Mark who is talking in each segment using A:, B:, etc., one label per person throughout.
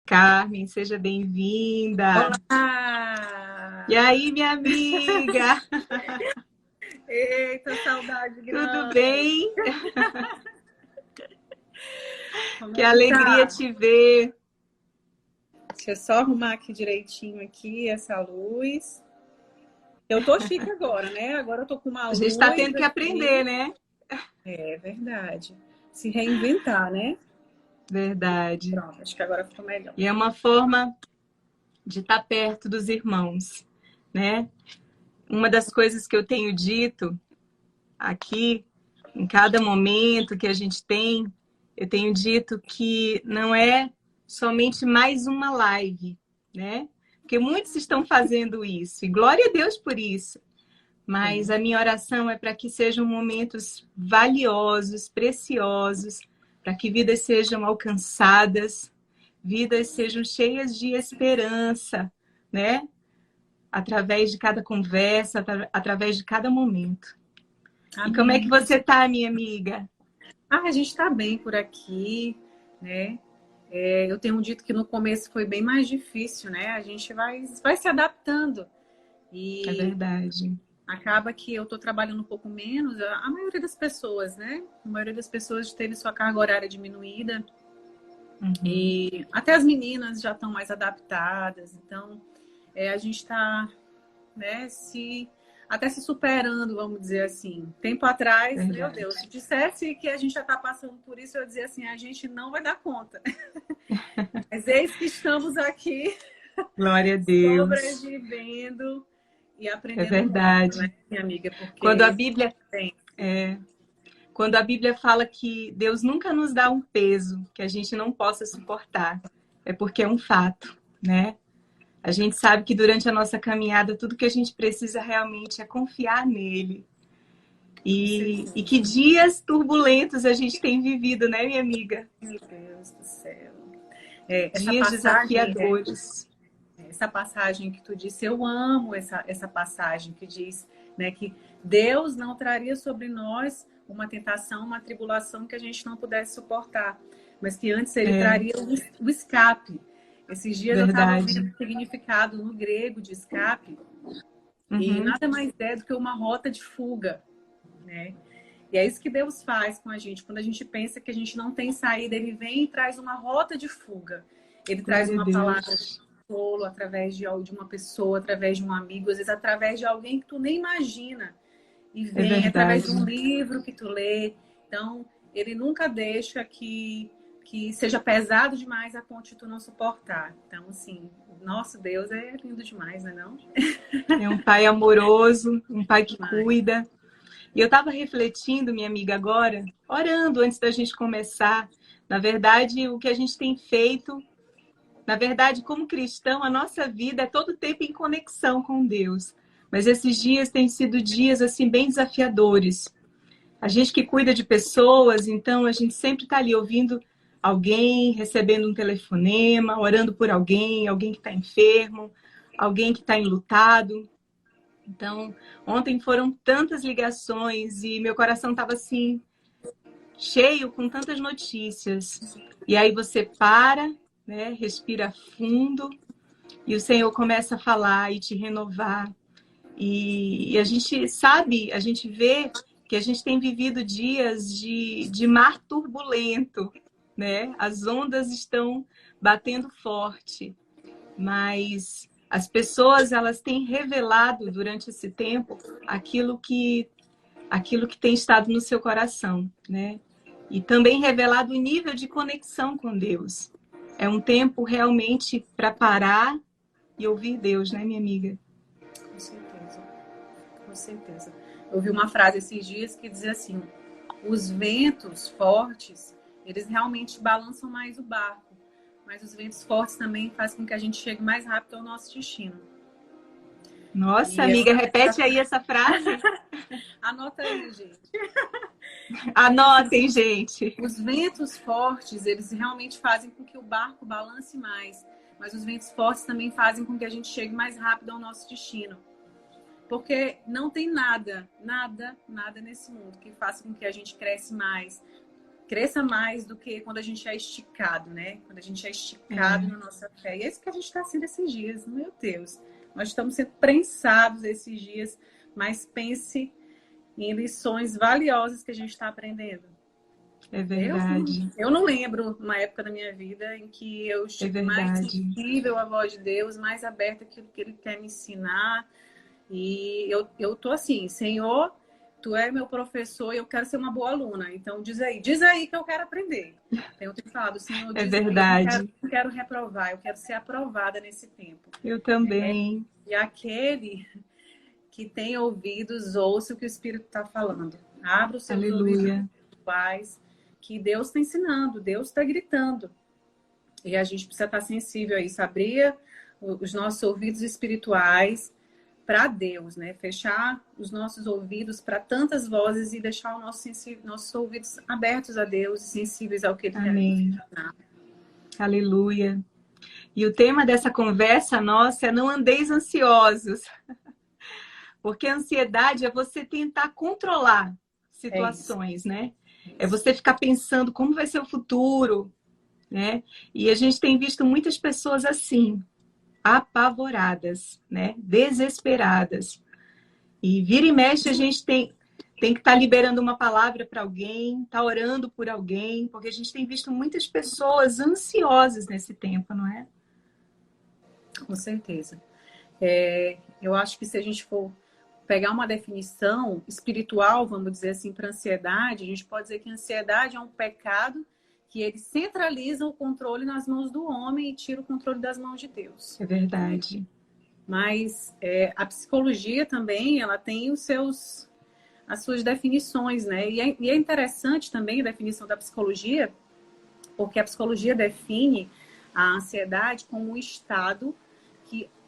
A: Carmen, seja bem-vinda.
B: Olá!
A: E aí, minha amiga?
B: Eita, saudade
A: Tudo
B: grande!
A: bem?
B: Como
A: Que
B: é que
A: alegria
B: tá?
A: te ver.
B: Deixa eu só arrumar aqui direitinho aqui essa luz. Eu tô chique agora, né? Agora eu tô com uma
A: A gente está
B: luz
A: tendo que aprender,
B: aqui.
A: né?
B: É verdade. Se reinventar, né?
A: Verdade.
B: Pronto, acho que agora ficou melhor.
A: E é uma forma de estar perto dos irmãos, né? Uma das coisas que eu tenho dito aqui, em cada momento que a gente tem, eu tenho dito que não é somente mais uma live, né? Porque muitos estão fazendo isso, e glória a Deus por isso. Mas
B: Sim.
A: a minha oração é para que sejam momentos valiosos, preciosos, para que vidas sejam alcançadas, vidas sejam cheias de esperança, né? Através de cada conversa, através de cada momento. E como é que
B: Amém.
A: você tá, minha amiga?
B: A gente tá bem por aqui, né? Eu tenho dito que no começo foi bem mais difícil, né? A gente vai se adaptando.
A: É
B: E
A: verdade.
B: acaba que eu estou trabalhando um pouco menos, a maioria das pessoas, né? A maioria das pessoas teve sua carga horária diminuída
A: Uhum.
B: e até as meninas já estão mais adaptadas, então a gente está, né, até se superando, vamos dizer assim. Tempo atrás, meu
A: Verdade.
B: Deus, se dissesse que a gente já está passando por isso, eu ia dizer assim, a gente não vai dar conta. Mas eis que estamos aqui
A: Glória a Deus.
B: sobrevivendo e
A: É
B: aprendendo muito, né,
A: verdade.
B: minha amiga?
A: Quando a
B: Porque
A: Bíblia,
B: tem.
A: é, quando a Bíblia fala que Deus nunca nos dá um peso que a gente não possa suportar, é porque é um fato, né? A gente sabe que durante a nossa caminhada, tudo que a gente precisa realmente é confiar nele.
B: Com
A: E que
B: certeza.
A: dias turbulentos a gente tem vivido, né, minha amiga?
B: Meu Deus do céu.
A: Dias desafiadores.
B: Essa passagem que tu disse, eu amo essa passagem que diz, né, que Deus não traria sobre nós uma tentação, uma tribulação que a gente não pudesse suportar, mas que antes ele
A: É
B: traria o escape. Esses dias eu estava vendo
A: verdade.
B: o significado no grego de escape e
A: Uhum,
B: nada mais é do que uma rota de fuga, né? E é isso que Deus faz com a gente. Quando a gente pensa que a gente não tem saída, Ele vem e traz uma rota de fuga. Ele traz
A: glória a
B: uma palavra de
A: Deus.
B: consolo através de uma pessoa, através de um amigo, às vezes através de alguém que tu nem imagina. E
A: É
B: vem através de
A: verdade.
B: um livro que tu lê. Então, Ele nunca deixa que seja pesado demais a ponto de tu não suportar. Então, assim, nosso Deus é lindo demais, não é não?
A: É um pai amoroso, um pai que
B: Demais.
A: cuida. E eu estava refletindo, minha amiga, agora, orando antes da gente começar. Na verdade, o que a gente tem feito, na verdade, como cristão, a nossa vida é todo tempo em conexão com Deus. Mas esses dias têm sido dias assim bem desafiadores. A gente que cuida de pessoas, então a gente sempre está ali ouvindo alguém, recebendo um telefonema, orando por alguém, alguém que está enfermo, alguém que está enlutado. Então, ontem foram tantas ligações e meu coração estava assim, cheio com tantas notícias. E aí você para, né, respira fundo e o Senhor começa a falar e te renovar. E a gente sabe, a gente vê que a gente tem vivido dias de mar turbulento, né? As ondas estão batendo forte, mas as pessoas elas têm revelado durante esse tempo aquilo que tem estado no seu coração, né? E também revelado o nível de conexão com Deus. É um tempo realmente para parar e ouvir Deus, né, minha amiga?
B: Com certeza. Com certeza. Eu ouvi uma frase esses dias que dizia assim: os ventos fortes, eles realmente balançam mais o barco, mas os ventos fortes também fazem com que a gente chegue mais rápido ao nosso destino.
A: Nossa,
B: E
A: amiga, repete aí essa frase.
B: anota aí, gente. Porque assim,
A: Anotem, gente.
B: os ventos fortes, eles realmente fazem com que o barco balance mais, mas os ventos fortes também fazem com que a gente chegue mais rápido ao nosso destino. Porque não tem nada nesse mundo que faça com que a gente cresça mais, cresça mais do que quando a gente é esticado, né? Quando a gente é esticado na nossa fé. E é isso que a gente está sendo esses dias, meu Deus. Nós estamos sendo prensados esses dias, mas pense em lições valiosas que a gente está aprendendo.
A: É verdade.
B: Eu não lembro uma época da minha vida em que eu estive mais sensível à voz de Deus, mais aberta àquilo que Ele quer me ensinar. E eu tô assim, Senhor, Tu é meu professor e eu quero ser uma boa aluna. Então diz aí que eu quero aprender. Eu tenho falado, Senhor, diz
A: verdade.
B: Aí, eu não quero reprovar, eu quero ser aprovada nesse tempo.
A: Eu também.
B: E aquele que tem ouvidos, ouça o que o Espírito está falando. Abra os seus ouvidos espirituais, que Deus está ensinando, Deus está gritando. E a gente precisa estar sensível a isso, abrir os nossos ouvidos espirituais para Deus, né? Fechar os nossos ouvidos para tantas vozes e deixar nossos ouvidos abertos a Deus e sensíveis ao que Ele quer ensinar.
A: Aleluia. E o tema dessa conversa nossa é não andeis ansiosos. Porque a ansiedade é você tentar controlar situações, né? É você ficar pensando como vai ser o futuro, né? E a gente tem visto muitas pessoas assim, apavoradas, né? Desesperadas. E vira e mexe a gente tem que estar liberando uma palavra para alguém, estar orando por alguém, porque a gente tem visto muitas pessoas ansiosas nesse tempo, não é?
B: Com certeza. Eu acho que se a gente for pegar uma definição espiritual, vamos dizer assim, para ansiedade, a gente pode dizer que a ansiedade é um pecado que ele centraliza o controle nas mãos do homem e tira o controle das mãos de Deus.
A: É verdade.
B: Mas a psicologia também, ela tem as suas definições, né? E é interessante também a definição da psicologia, porque a psicologia define a ansiedade como um estado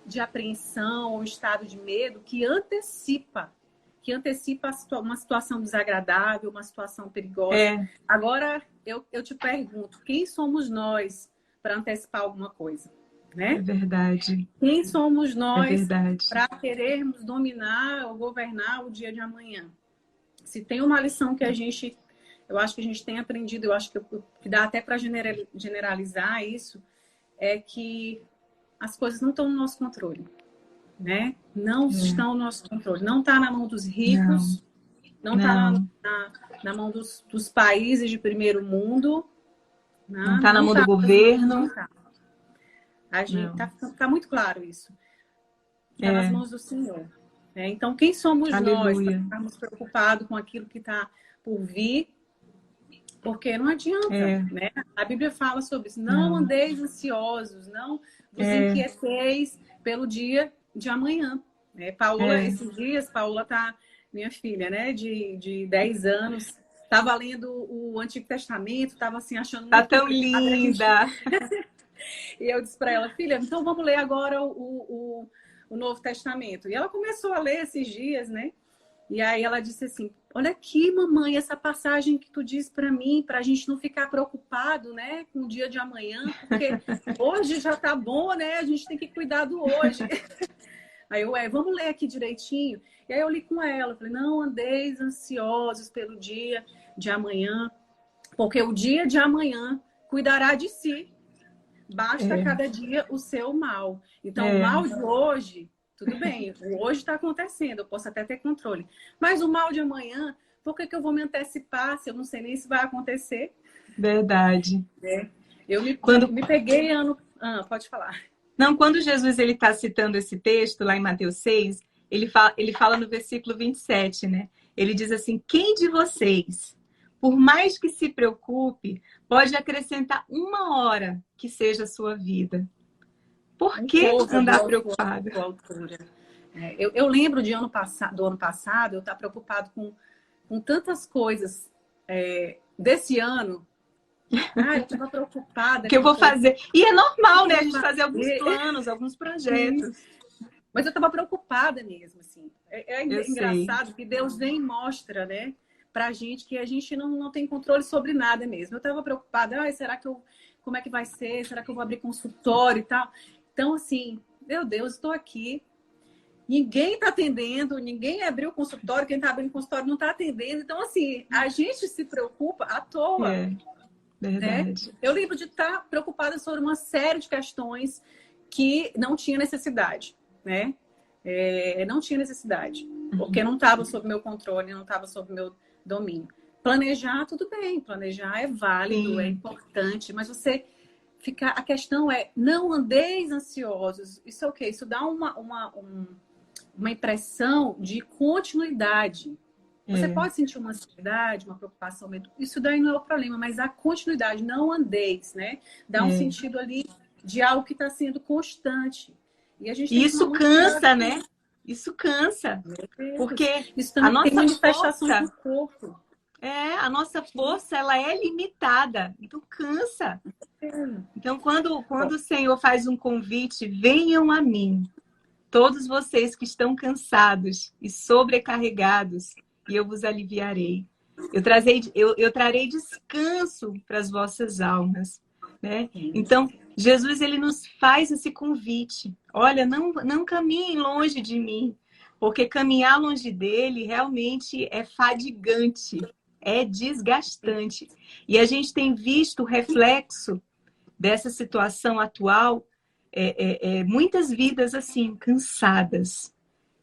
B: de apreensão, um estado de medo que antecipa uma situação desagradável, uma situação perigosa. Agora, eu te pergunto, quem somos nós para antecipar alguma coisa? Né?
A: É verdade.
B: Quem somos nós para querermos dominar ou governar o dia de amanhã? Se tem uma lição que eu acho que a gente tem aprendido, eu acho que dá até para generalizar isso, é que as coisas não estão no nosso controle, né? Não estão no nosso controle. Não está na mão dos ricos, não está na mão dos países de primeiro mundo.
A: Não está na mão do governo.
B: Não tá. A gente tá muito claro isso. Está nas mãos do Senhor. Então, quem somos nós para estarmos preocupados com aquilo que está por vir? Porque não adianta, né? A Bíblia fala sobre isso. Não andeis ansiosos, não vos inquieteis pelo dia de amanhã. Paula, esses dias, minha filha, né, de 10 anos, estava lendo o Antigo Testamento, estava assim, achando
A: muito tão linda.
B: E eu disse para ela, filha, então vamos ler agora o Novo Testamento. E ela começou a ler esses dias, né? E aí ela disse assim, olha aqui, mamãe, essa passagem que tu diz para mim, para a gente não ficar preocupado, né, com o dia de amanhã, porque hoje já tá bom, né? A gente tem que cuidar do hoje. Aí eu, vamos ler aqui direitinho. E aí eu li com ela, falei, não andeis ansiosos pelo dia de amanhã, porque o dia de amanhã cuidará de si. Basta cada dia o seu mal. Então, o mal de hoje, tudo bem, o hoje está acontecendo, eu posso até ter controle. Mas o mal de amanhã, por que eu vou me antecipar se eu não sei nem se vai acontecer?
A: Verdade.
B: Eu me peguei pode falar.
A: Não, quando Jesus está citando esse texto lá em Mateus 6, ele fala no versículo 27, né? Ele diz assim, quem de vocês, por mais que se preocupe, pode acrescentar 1 hora que seja a sua vida? Por que andar preocupado?
B: Eu lembro do ano passado, eu estar preocupado com tantas coisas desse ano. Eu estava preocupada.
A: Que eu vou fazer. E é normal, né? A gente fazer alguns planos, alguns projetos.
B: Mas eu estava preocupada mesmo, assim. É engraçado que Deus vem e mostra, né? Pra gente que a gente não tem controle sobre nada mesmo. Eu estava preocupada, será que como é que vai ser? Será que eu vou abrir consultório e tal? Então, assim, meu Deus, estou aqui. ninguém está atendendo, ninguém abriu o consultório, quem está abrindo o consultório não está atendendo. Então, assim, a gente se preocupa à toa.
A: Verdade.
B: Né? Eu lembro de estar preocupada sobre uma série de questões que não tinha necessidade, né? Não tinha necessidade, porque não estava sob meu controle, não estava sob meu domínio. Planejar, tudo bem, planejar é válido, Sim. É importante, mas você ficar... A questão é, não andeis ansiosos. Isso é o quê? Isso dá uma impressão de continuidade. Você pode sentir uma ansiedade, uma preocupação, isso daí não é o problema, mas a continuidade, não andeis, né? Dá um sentido ali de algo que está sendo constante. E a gente tem
A: isso cansa, né? Isso cansa. Porque
B: isso também
A: a nossa
B: tem manifestações do corpo.
A: A nossa força, ela é limitada. Então, cansa. Então, quando o Senhor faz um convite, venham a mim, todos vocês que estão cansados e sobrecarregados, e eu vos aliviarei. Eu trarei descanso para as vossas almas, né? Então, Jesus, ele nos faz esse convite. Olha, não caminhem longe de mim, porque caminhar longe dele realmente é fadigante, é desgastante. E a gente tem visto o reflexo dessa situação atual, muitas vidas assim, cansadas,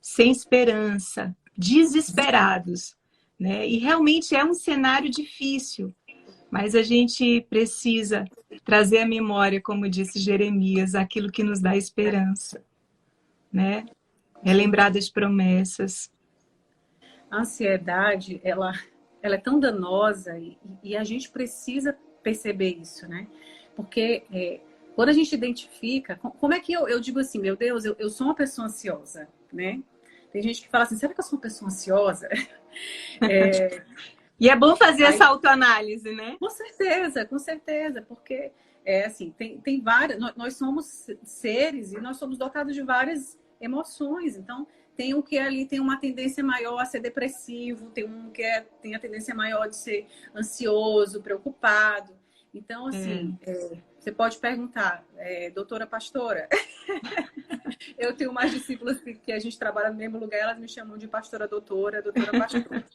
A: sem esperança, desesperados, né? E realmente é um cenário difícil, mas a gente precisa trazer à memória, como disse Jeremias, aquilo que nos dá esperança, né? Relembrar das promessas.
B: A ansiedade, ela é tão danosa e a gente precisa perceber isso, né? Porque quando a gente identifica... Como é que eu digo assim, meu Deus, eu sou uma pessoa ansiosa, né? Tem gente que fala assim, será que eu sou uma pessoa ansiosa?
A: E é bom fazer essa autoanálise, né?
B: Com certeza, porque assim, tem várias... Nós somos seres e nós somos dotados de várias emoções, então... Tem um que ali tem uma tendência maior a ser depressivo, tem um que tem a tendência maior de ser ansioso, preocupado. Então, assim, você pode perguntar, doutora pastora, eu tenho umas discípulas que a gente trabalha no mesmo lugar, elas me chamam de pastora doutora pastora.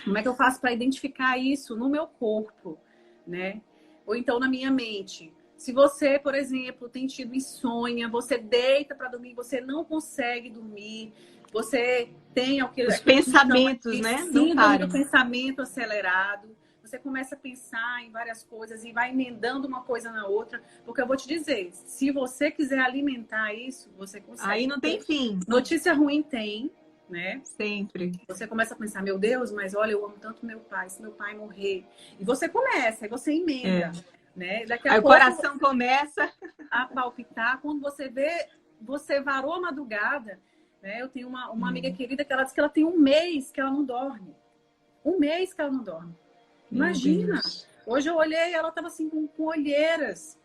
B: Como é que eu faço para identificar isso no meu corpo, né? Ou então na minha mente? Se você, por exemplo, tem tido insônia, você deita para dormir, você não consegue dormir, você tem
A: os pensamentos, né?
B: Não param. Do pensamento acelerado, você começa a pensar em várias coisas e vai emendando uma coisa na outra, porque eu vou te dizer, se você quiser alimentar isso, você consegue.
A: Aí não tem fim.
B: Notícia ruim tem, né?
A: Sempre.
B: Você começa a pensar, meu Deus, mas olha, eu amo tanto meu pai, se meu pai morrer. E você começa, aí você emenda. Né? Daqui a
A: aí
B: pouco,
A: o coração começa
B: a palpitar. Quando você vê, você varou a madrugada. Né? Eu tenho uma amiga querida que ela diz que ela tem 1 mês que ela não dorme. 1 mês que ela não dorme. Imagina! Hoje eu olhei, ela estava assim com olheiras.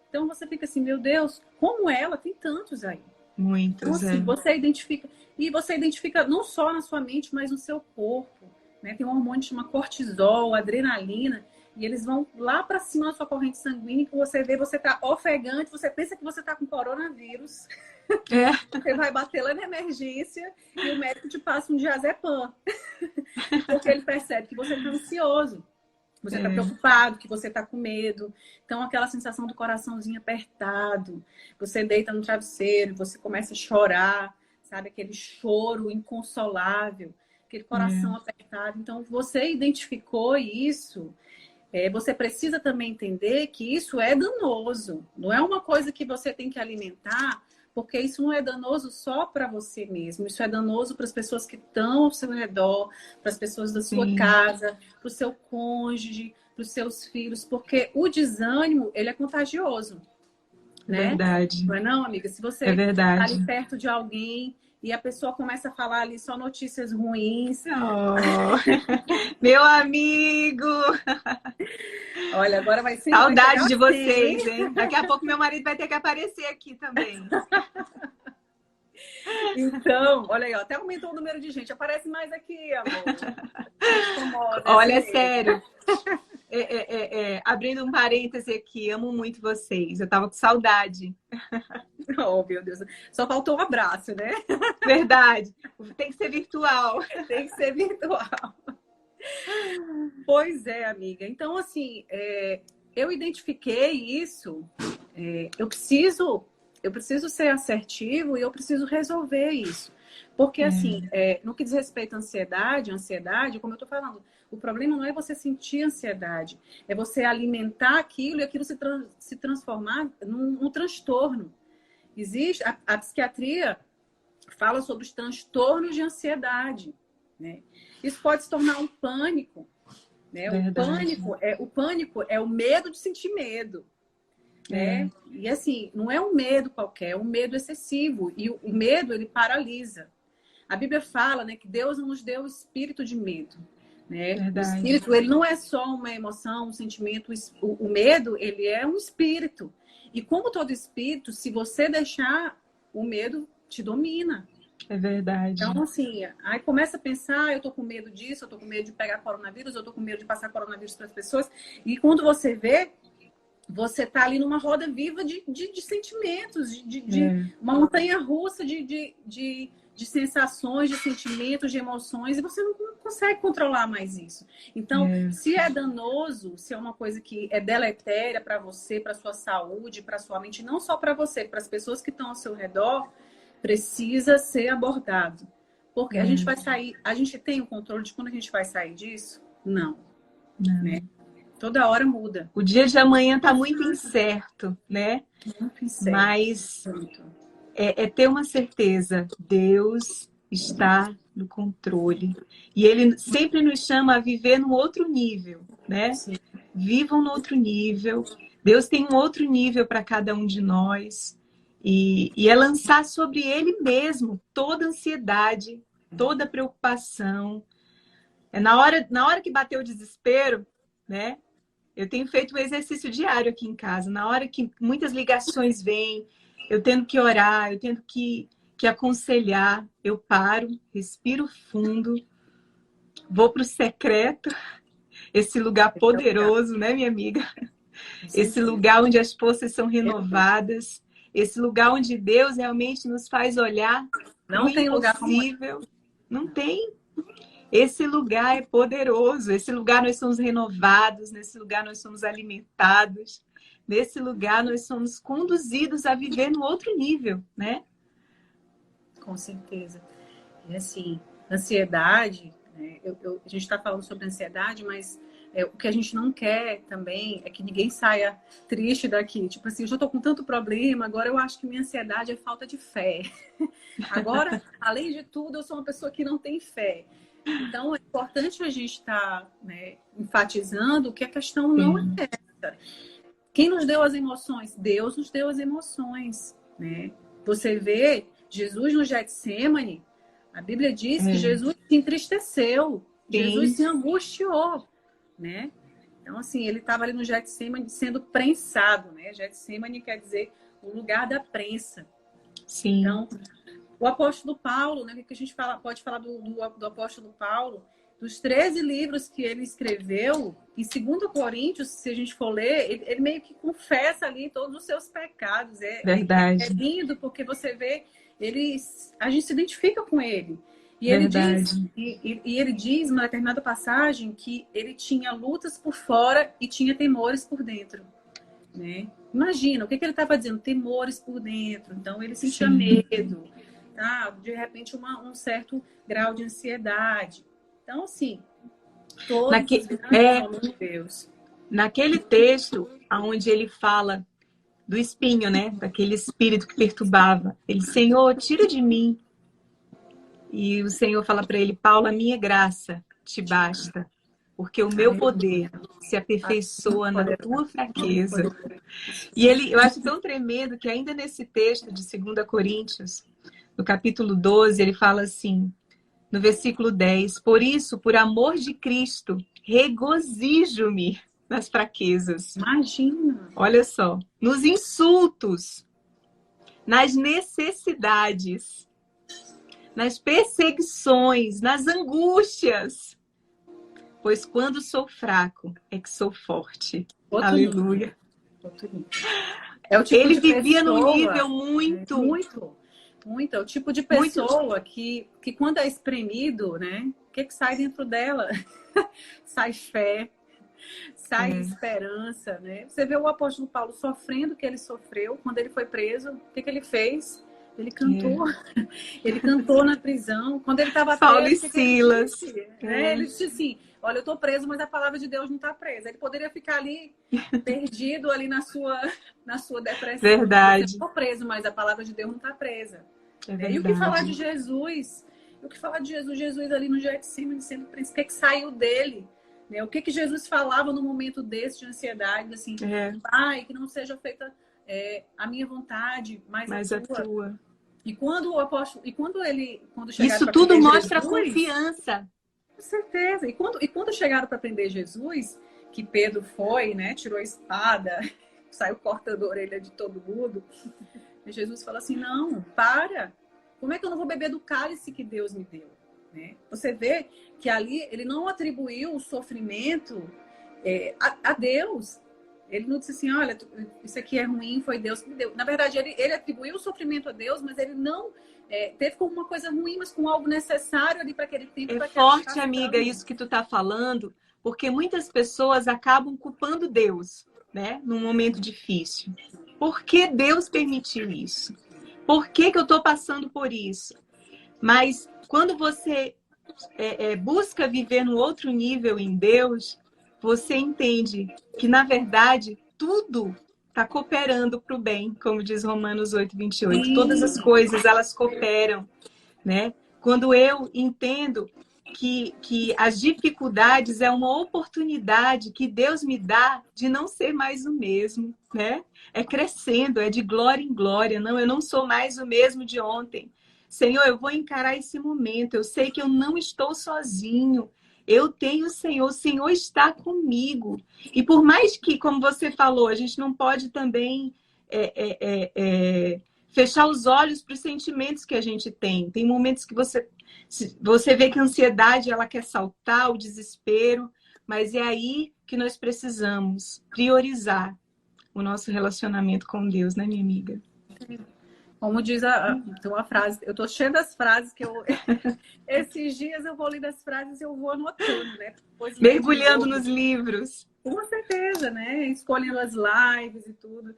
B: Então você fica assim, meu Deus, como ela? Tem tantos aí.
A: Muitos,
B: então, assim, você identifica. E você identifica não só na sua mente, mas no seu corpo. Né? Tem um hormônio que chama cortisol, adrenalina. E eles vão lá para cima da sua corrente sanguínea, que você vê, você tá ofegante, você pensa que você tá com coronavírus. Você vai bater lá na emergência e o médico te passa um diazepam. Porque ele percebe que você tá ansioso, você tá preocupado, que você tá com medo. Então, aquela sensação do coraçãozinho apertado, você deita no travesseiro, você começa a chorar, sabe? Aquele choro inconsolável, aquele coração apertado. Então, você identificou isso... você precisa também entender que isso é danoso. Não é uma coisa que você tem que alimentar, porque isso não é danoso só para você mesmo. Isso é danoso para as pessoas que estão ao seu redor, para as pessoas da sua casa, para o seu cônjuge, para os seus filhos, porque o desânimo, ele é contagioso. Né?
A: Verdade.
B: Não é não, amiga? Se você está ali perto de alguém... E a pessoa começa a falar ali só notícias ruins.
A: Oh, meu amigo!
B: Olha, agora vai ser...
A: Saudade de vocês, hein? Daqui a pouco meu marido vai ter que aparecer aqui também.
B: Então, olha aí, ó, até aumentou o número de gente. Aparece mais aqui, amor.
A: Olha, sério. Abrindo um parêntese aqui, amo muito vocês. Eu tava com saudade.
B: Oh, meu Deus. Só faltou um abraço, né?
A: Verdade. Tem que ser virtual.
B: Tem que ser virtual. Pois é, amiga. Então, assim, eu identifiquei isso. Eu preciso ser assertivo e eu preciso resolver isso. Porque, assim, no que diz respeito à ansiedade, como eu estou falando, o problema não é você sentir ansiedade, é você alimentar aquilo e aquilo se transformar num transtorno. Existe, a psiquiatria fala sobre os transtornos de ansiedade, né? Isso pode se tornar um pânico, né? O pânico é o medo de sentir medo, né? E assim, não é um medo qualquer, é um medo excessivo. E o medo, ele paralisa. A Bíblia fala, né, que Deus não nos deu o espírito de medo, né? O espírito, ele não é só uma emoção, um sentimento. O medo, ele é um espírito. E como todo espírito, se você deixar, o medo te domina.
A: É verdade.
B: Então, assim, aí começa a pensar, eu tô com medo disso, eu tô com medo de pegar coronavírus, eu tô com medo de passar coronavírus para as pessoas. E quando você vê, você tá ali numa roda viva de sentimentos, de uma montanha russa de sensações, de sentimentos, de emoções, e você não consegue controlar mais isso. Então, se é danoso, se é uma coisa que é deletéria para você, para sua saúde, para sua mente, não só para você, para as pessoas que estão ao seu redor, precisa ser abordado. Porque a gente vai sair, a gente tem o controle de quando a gente vai sair disso? Não. Né? Toda hora muda.
A: O dia de amanhã está muito incerto, né?
B: Muito incerto.
A: Mas é ter uma certeza. Deus está no controle. E Ele sempre nos chama a viver num outro nível, né?
B: Sim.
A: Vivam no outro nível. Deus tem um outro nível para cada um de nós. E é lançar sobre Ele mesmo toda ansiedade, toda preocupação. Na hora que bateu o desespero, né? Eu tenho feito um exercício diário aqui em casa. Na hora que muitas ligações vêm, eu tendo que orar, eu tendo que aconselhar, eu paro, respiro fundo, vou para o secreto, esse lugar poderoso, né, minha amiga? Esse lugar onde as forças são renovadas, esse lugar onde Deus realmente nos faz olhar
B: não tem lugar
A: impossível. Não tem. Esse lugar é poderoso, esse lugar nós somos renovados, nesse lugar nós somos alimentados, nesse lugar nós somos conduzidos a viver no outro nível, né?
B: Com certeza. E assim, ansiedade, né? A gente está falando sobre ansiedade, mas o que a gente não quer também é que ninguém saia triste daqui. Tipo assim, eu já estou com tanto problema, agora eu acho que minha ansiedade é falta de fé. Agora, além de tudo, eu sou uma pessoa que não tem fé. Então, é importante a gente estar, né, enfatizando que a questão não é essa. Quem nos deu as emoções? Deus nos deu as emoções, né? Você vê Jesus no Getsêmani, a Bíblia diz que Jesus se entristeceu, Jesus se angustiou, né? Então, assim, ele estava ali no Getsêmani sendo prensado, né? Getsêmani quer dizer o lugar da prensa.
A: Sim.
B: Então, o apóstolo Paulo, né? Que a gente pode falar do apóstolo Paulo, dos 13 livros que ele escreveu, em 2 Coríntios, se a gente for ler, ele meio que confessa ali todos os seus pecados.
A: Verdade.
B: É lindo, porque você vê, a gente se identifica com ele. E
A: Verdade.
B: ele diz, numa determinada passagem, que ele tinha lutas por fora e tinha temores por dentro, né? Imagina, o que ele estava dizendo? Temores por dentro. Então, ele sentia medo. Tá? De repente, um certo grau de ansiedade. Então, assim, Deus.
A: Naquele texto onde ele fala do espinho, né? Daquele espírito que perturbava. Ele, Senhor, tira de mim. E o Senhor fala para ele, Paulo, a minha graça te basta, porque o meu poder se aperfeiçoa na tua fraqueza. E eu acho tão tremendo que ainda nesse texto de 2 Coríntios, no capítulo 12, ele fala assim, no versículo 10, por isso, por amor de Cristo, regozijo-me nas fraquezas.
B: Imagina!
A: Olha só, nos insultos, nas necessidades, nas perseguições, nas angústias. Pois quando sou fraco, é que sou forte. Aleluia.
B: É o tipo
A: Ele
B: de
A: vivia num
B: pessoa,
A: nível muito...
B: muito. É o tipo de pessoa que quando é espremido, né? O que sai dentro dela? Sai fé, sai esperança, né? Você vê o apóstolo Paulo sofrendo o que ele sofreu quando ele foi preso. O que ele fez? Ele cantou. Ele cantou na prisão. Quando ele estava
A: Paulo e
B: preso, o que ele
A: Silas.
B: disse? Ele disse assim, olha, eu estou preso, mas a palavra de Deus não está presa. Ele poderia ficar ali, perdido ali na sua depressão.
A: Verdade.
B: Eu estou preso, mas a palavra de Deus não está presa.
A: Verdade.
B: E o que falar de Jesus? Jesus ali no Getsemane sendo preso, o que saiu dele? Né? O que Jesus falava no momento desse de ansiedade? Assim, Pai, que não seja feita a minha vontade, mas a tua. E quando o apóstolo,
A: isso tudo mostra Jesus, confiança.
B: Com certeza. E quando chegaram para prender Jesus, que Pedro foi, né, tirou a espada, saiu cortando a orelha de todo mundo, e Jesus fala assim: não, para. Como é que eu não vou beber do cálice que Deus me deu? Né? Você vê que ali ele não atribuiu o sofrimento a Deus. Ele não disse assim, olha, isso aqui é ruim, foi Deus que me deu. Na verdade, ele atribuiu o sofrimento a Deus, mas ele não teve como uma coisa ruim, mas com algo necessário ali para aquele tempo.
A: É forte, amiga, isso que tu tá falando, porque muitas pessoas acabam culpando Deus, né, num momento difícil. Por que Deus permitiu isso? Por que eu tô passando por isso? Mas quando você busca viver no outro nível em Deus, você entende que, na verdade, tudo está cooperando para o bem, como diz Romanos 8:28. Sim. Todas as coisas, elas cooperam, né? Quando eu entendo que as dificuldades é uma oportunidade que Deus me dá de não ser mais o mesmo, né? É crescendo, é de glória em glória. Não, eu não sou mais o mesmo de ontem. Senhor, eu vou encarar esse momento. Eu sei que eu não estou sozinho. Eu tenho o Senhor está comigo. E por mais que, como você falou, a gente não pode também fechar os olhos para os sentimentos que a gente tem. Tem momentos que você vê que a ansiedade ela quer saltar, o desespero, mas é aí que nós precisamos priorizar o nosso relacionamento com Deus, né, minha amiga?
B: Como diz tem uma frase, eu tô cheia das frases que eu... Esses dias eu vou lendo as frases e eu vou anotando, né? Depois
A: mergulhando nos livros.
B: Com certeza, né? Escolhendo as lives e tudo.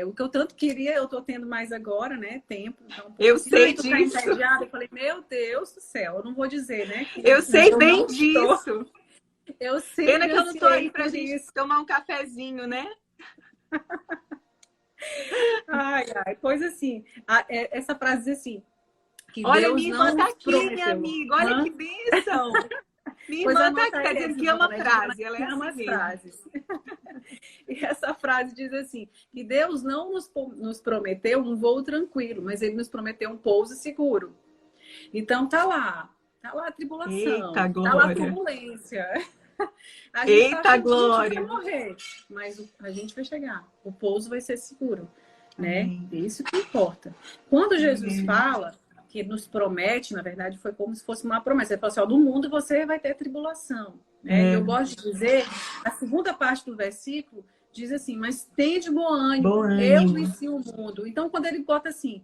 B: O que eu tanto queria, eu tô tendo mais agora, né? Tempo. Então,
A: eu sei disso.
B: Eu falei, meu Deus do céu, eu não vou dizer, né?
A: Eu sei bem disso.
B: Eu sei.
A: Pena que eu não tô aí pra gente tomar um cafezinho, né?
B: Ai, coisa assim. Essa frase diz assim, que
A: olha,
B: Deus
A: minha irmã tá aqui, minha amiga. Olha que bênção. Minha irmã tá aqui, tá dizendo que ama frase. Ela ama as frases.
B: E essa frase diz assim, que Deus não nos prometeu um voo tranquilo, mas Ele nos prometeu um pouso seguro. Então tá lá a tribulação,
A: eita,
B: tá lá a turbulência. A gente
A: eita,
B: tá
A: glória.
B: Vai morrer, mas a gente vai chegar. O pouso vai ser seguro, né? É isso que importa. Quando Jesus fala que nos promete, na verdade, foi como se fosse uma promessa. Ele falou assim, do mundo você vai ter tribulação. Né? Eu gosto de dizer, a segunda parte do versículo diz assim, mas tende bom ânimo, eu venci o mundo. Então, quando ele bota assim,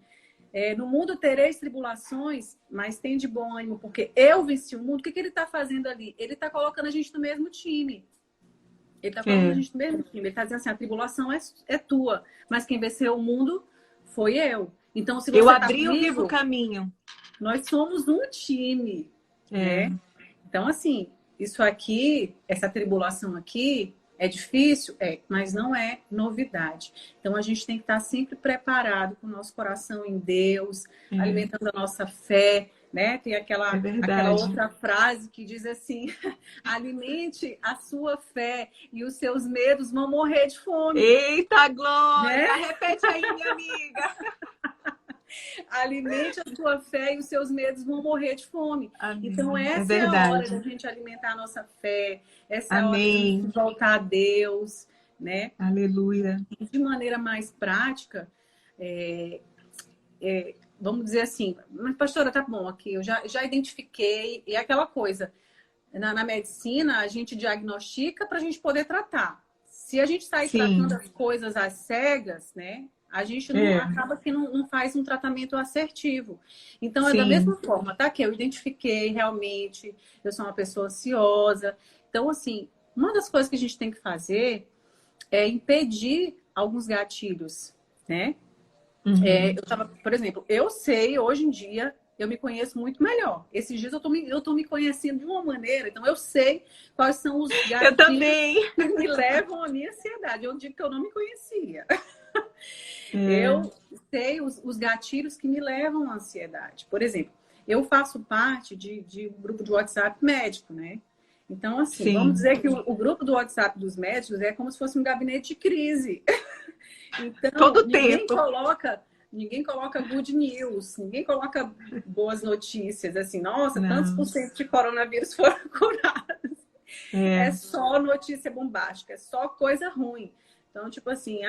B: no mundo tereis tribulações, mas tende bom ânimo, porque eu venci o mundo, o que ele está fazendo ali? Ele está colocando a gente no mesmo time. Ele está colocando a gente no mesmo time. Ele está dizendo assim, a tribulação é tua, mas quem venceu o mundo foi eu. Então, se você
A: eu abri o vivo caminho.
B: Nós somos um time. Né? Então, assim, isso aqui, essa tribulação aqui, é difícil? Mas não é novidade. Então, a gente tem que estar sempre preparado com o nosso coração em Deus, alimentando a nossa fé. Né? Tem aquela outra frase que diz assim, alimente a sua fé e os seus medos vão morrer de fome.
A: Eita, glória! Né? Repete aí, minha amiga.
B: Alimente a sua fé e os seus medos vão morrer de fome.
A: Amém.
B: Então, essa é a hora da gente alimentar a nossa fé. Essa é a hora da gente voltar a Deus. Né?
A: Aleluia.
B: De maneira mais prática, vamos dizer assim, mas pastora, tá bom aqui, eu já identifiquei, e aquela coisa, na medicina a gente diagnostica para a gente poder tratar. Se a gente sair
A: Sim.
B: tratando as coisas às cegas, né? A gente não acaba que não faz um tratamento assertivo. Então, é da
A: Sim.
B: mesma forma, tá? Que eu identifiquei realmente, eu sou uma pessoa ansiosa. Então, assim, uma das coisas que a gente tem que fazer é impedir alguns gatilhos, né?
A: Uhum.
B: Eu tava, por exemplo, eu sei, hoje em dia, eu me conheço muito melhor. Esses dias eu tô me conhecendo de uma maneira, então eu sei quais são os
A: Eu
B: gatilhos
A: também.
B: que me levam à minha ansiedade. Eu digo que eu não me conhecia.
A: É.
B: Eu sei os gatilhos que me levam à ansiedade. Por exemplo, eu faço parte de um grupo de WhatsApp médico, né? Então, assim, vamos
A: Sim.
B: dizer que o grupo do WhatsApp dos médicos é como se fosse um gabinete de crise. Então,
A: Todo tempo.
B: ninguém coloca good news, ninguém coloca boas notícias, assim, nossa, tantos
A: Não.
B: por cento de coronavírus foram curados. É
A: É.
B: só notícia bombástica, é só coisa ruim. Então, tipo assim,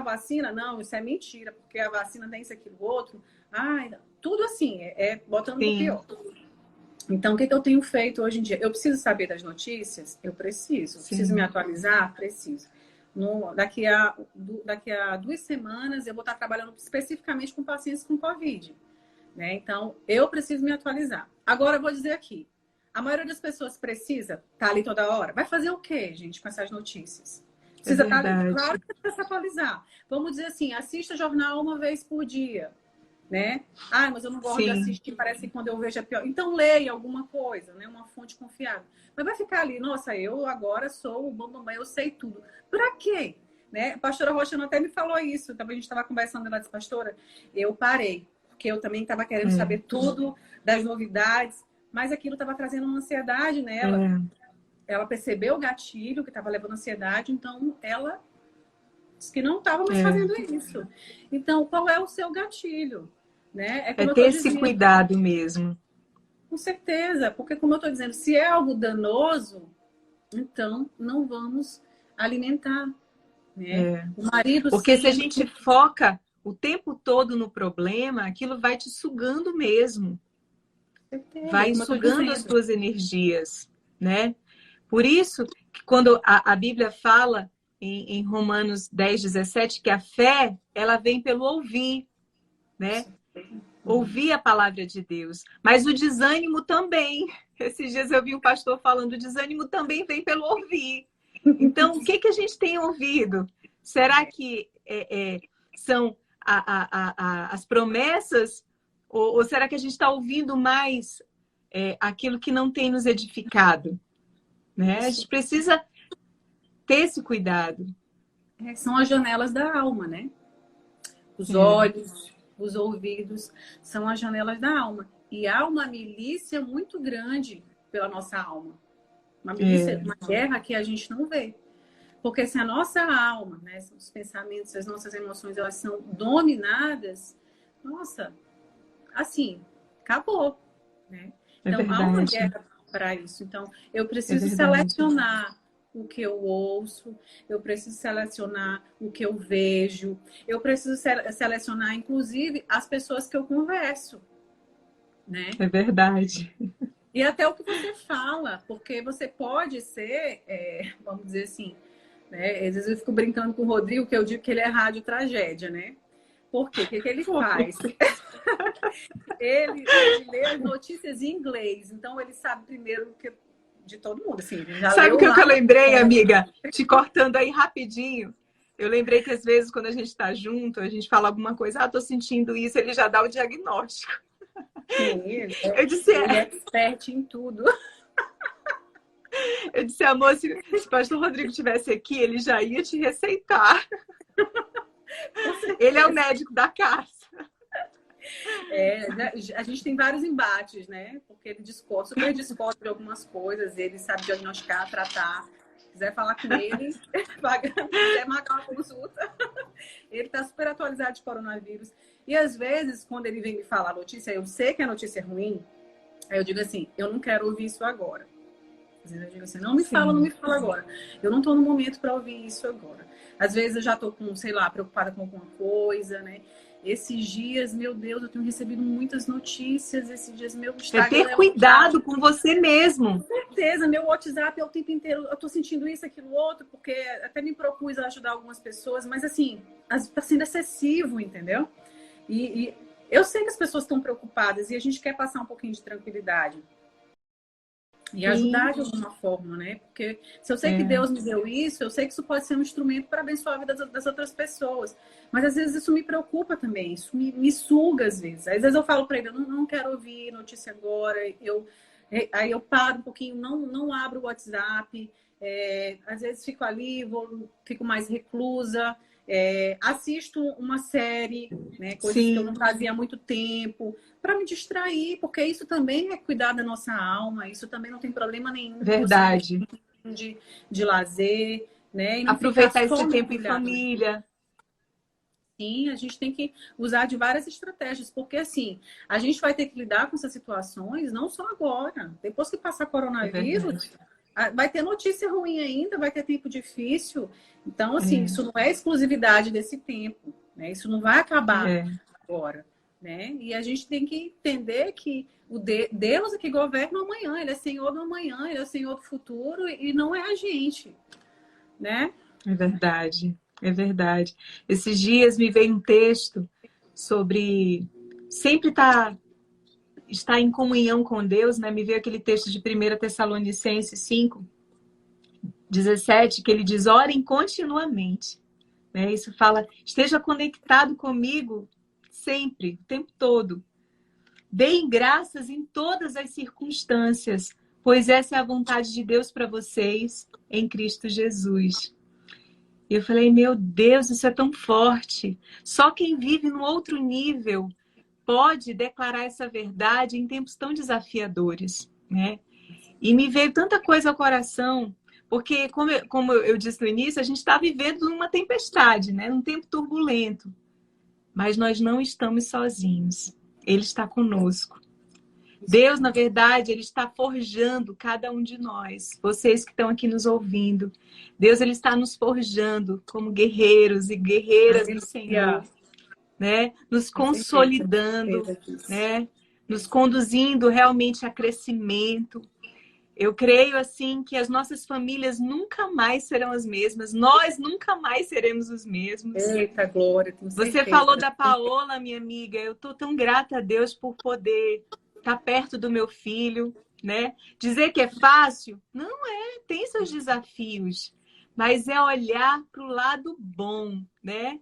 B: vacina, não, isso é mentira, porque a vacina tem isso, aquilo, outro. Tudo assim, botando no
A: Sim.
B: pior. Então, o que eu tenho feito hoje em dia? Eu preciso saber das notícias? Eu preciso.
A: Sim.
B: Preciso me atualizar? Preciso. Daqui a 2 semanas, eu vou estar trabalhando especificamente com pacientes com Covid. Né? Então, eu preciso me atualizar. Agora, eu vou dizer aqui. A maioria das pessoas precisa estar ali toda hora. Vai fazer o quê, gente, com essas notícias? Precisa estar ali. Claro que precisa se atualizar. Vamos dizer assim, assista jornal uma vez por dia. Né? Mas eu não gosto de assistir, parece que quando eu vejo é pior. Então, leia alguma coisa, né? Uma fonte confiável. Mas vai ficar ali, nossa, eu agora sou o bambambam, eu sei tudo. Pra quê? Né? A pastora Roxana até me falou isso. Também a gente estava conversando, ela disse, pastora, eu parei, porque eu também estava querendo saber tudo das novidades, mas aquilo estava trazendo uma ansiedade nela. Ela percebeu o gatilho que estava levando ansiedade, então ela disse que não estava mais fazendo isso. Então, qual é o seu gatilho? Né?
A: É ter esse cuidado mesmo.
B: Com certeza, porque como eu estou dizendo, se é algo danoso, então não vamos alimentar. Né? O marido
A: porque se a gente foca o tempo todo no problema, aquilo vai te sugando mesmo. Vai sugando as tuas energias, né? Por isso que quando a Bíblia fala em Romanos 10:17, que a fé, ela vem pelo ouvir, né? Ouvir a palavra de Deus. Mas o desânimo também. Esses dias eu vi um pastor falando, o desânimo também vem pelo ouvir. Então, o que a gente tem ouvido? Será que são as promessas? Ou será que a gente está ouvindo mais aquilo que não tem nos edificado? Né? A gente precisa ter esse cuidado.
B: São as janelas da alma, né? Os olhos, os ouvidos, são as janelas da alma. E há uma milícia muito grande pela nossa alma. Uma milícia, uma guerra que a gente não vê. Porque se a nossa alma, né, os pensamentos, as nossas emoções, elas são dominadas, nossa, assim, acabou. Né? Então, há uma guerra para isso. Então, eu preciso selecionar o que eu ouço, eu preciso selecionar o que eu vejo, eu preciso selecionar, inclusive, as pessoas que eu converso. Né?
A: É verdade.
B: E até o que você fala, porque você pode ser, vamos dizer assim, né? Às vezes eu fico brincando com o Rodrigo, que eu digo que ele é rádio tragédia, né? Por quê? O que ele faz? ele lê as notícias em inglês, então ele sabe primeiro que de todo mundo. Assim, já
A: sabe o que eu lembrei, amiga? Te cortando aí rapidinho. Eu lembrei que às vezes, quando a gente está junto, a gente fala alguma coisa, tô sentindo isso, ele já dá o diagnóstico.
B: Sim,
A: eu disse,
B: ele é expert em tudo.
A: Eu disse, amor, se o pastor Rodrigo estivesse aqui, ele já ia te receitar. Ele é o médico da casa.
B: A gente tem vários embates, né? Porque ele super descobre algumas coisas, ele sabe diagnosticar, tratar. Se quiser falar com ele, quiser marcar uma consulta, ele está super atualizado de coronavírus. E às vezes, quando ele vem me falar a notícia, eu sei que a notícia é ruim, aí eu digo assim, eu não quero ouvir isso agora. Às vezes eu digo assim, não me
A: Sim.
B: fala, não me fala agora. Eu não estou no momento para ouvir isso agora. Às vezes eu já estou com, sei lá, preocupada com alguma coisa, né? Esses dias, meu Deus, eu tenho recebido muitas notícias. Esses dias, meu
A: É
B: Instagram
A: ter cuidado com você mesmo.
B: com certeza, meu WhatsApp é o tempo inteiro. Eu tô sentindo isso, aquilo, outro, porque até me propus a ajudar algumas pessoas, mas assim, tá sendo excessivo, entendeu? E eu sei que as pessoas estão preocupadas e a gente quer passar um pouquinho de tranquilidade. E ajudar de alguma forma, né? Porque se eu sei que Deus me deu isso, eu sei que isso pode ser um instrumento para abençoar a vida das outras pessoas. Mas às vezes isso me preocupa também, isso me suga às vezes. Às vezes eu falo para ele, eu não quero ouvir notícia agora, aí eu paro um pouquinho, não abro o WhatsApp, às vezes fico ali, fico mais reclusa, assisto uma série, né? Coisas que eu não fazia há muito tempo, para me distrair, porque isso também é cuidar da nossa alma, isso também não tem problema nenhum.
A: Verdade.
B: De lazer, né? E não
A: Aproveitar
B: ficar só
A: esse tempo em
B: mergulhado.
A: família.
B: Sim, a gente tem que usar de várias estratégias, porque assim, a gente vai ter que lidar com essas situações não só agora. Depois que passar coronavírus, vai ter notícia ruim ainda, vai ter tempo difícil. Então, assim, isso não é exclusividade desse tempo, né? Isso não vai acabar agora, né? E a gente tem que entender que Deus é que governa o amanhã, ele é Senhor do amanhã, ele é Senhor do futuro e não é a gente, né?
A: É verdade, é verdade. Esses dias me veio um texto sobre sempre estar em comunhão com Deus, né? Me veio aquele texto de 1 Tessalonicenses 5:17, que ele diz, orem continuamente. Né? Isso fala, esteja conectado comigo sempre, o tempo todo. Deem graças em todas as circunstâncias, pois essa é a vontade de Deus para vocês em Cristo Jesus. E eu falei, meu Deus, isso é tão forte. Só quem vive no outro nível pode declarar essa verdade em tempos tão desafiadores, né? E me veio tanta coisa ao coração, porque, como eu disse no início, a gente está vivendo uma tempestade, né? Um tempo turbulento. Mas nós não estamos sozinhos. Ele está conosco. Deus, na verdade, Ele está forjando cada um de nós. Vocês que estão aqui nos ouvindo. Deus, Ele está nos forjando como guerreiros e guerreiras do Senhor. Né? Nos consolidando, né? Nos conduzindo realmente a crescimento. Eu creio, assim, que as nossas famílias nunca mais serão as mesmas. Nós nunca mais seremos os mesmos.
B: Eita, glória, tenho certeza.
A: Você falou da Paola, minha amiga. Eu estou tão grata a Deus por poder estar perto do meu filho, né? Dizer que é fácil? Não é. Tem seus desafios. Mas é olhar para o lado bom, né?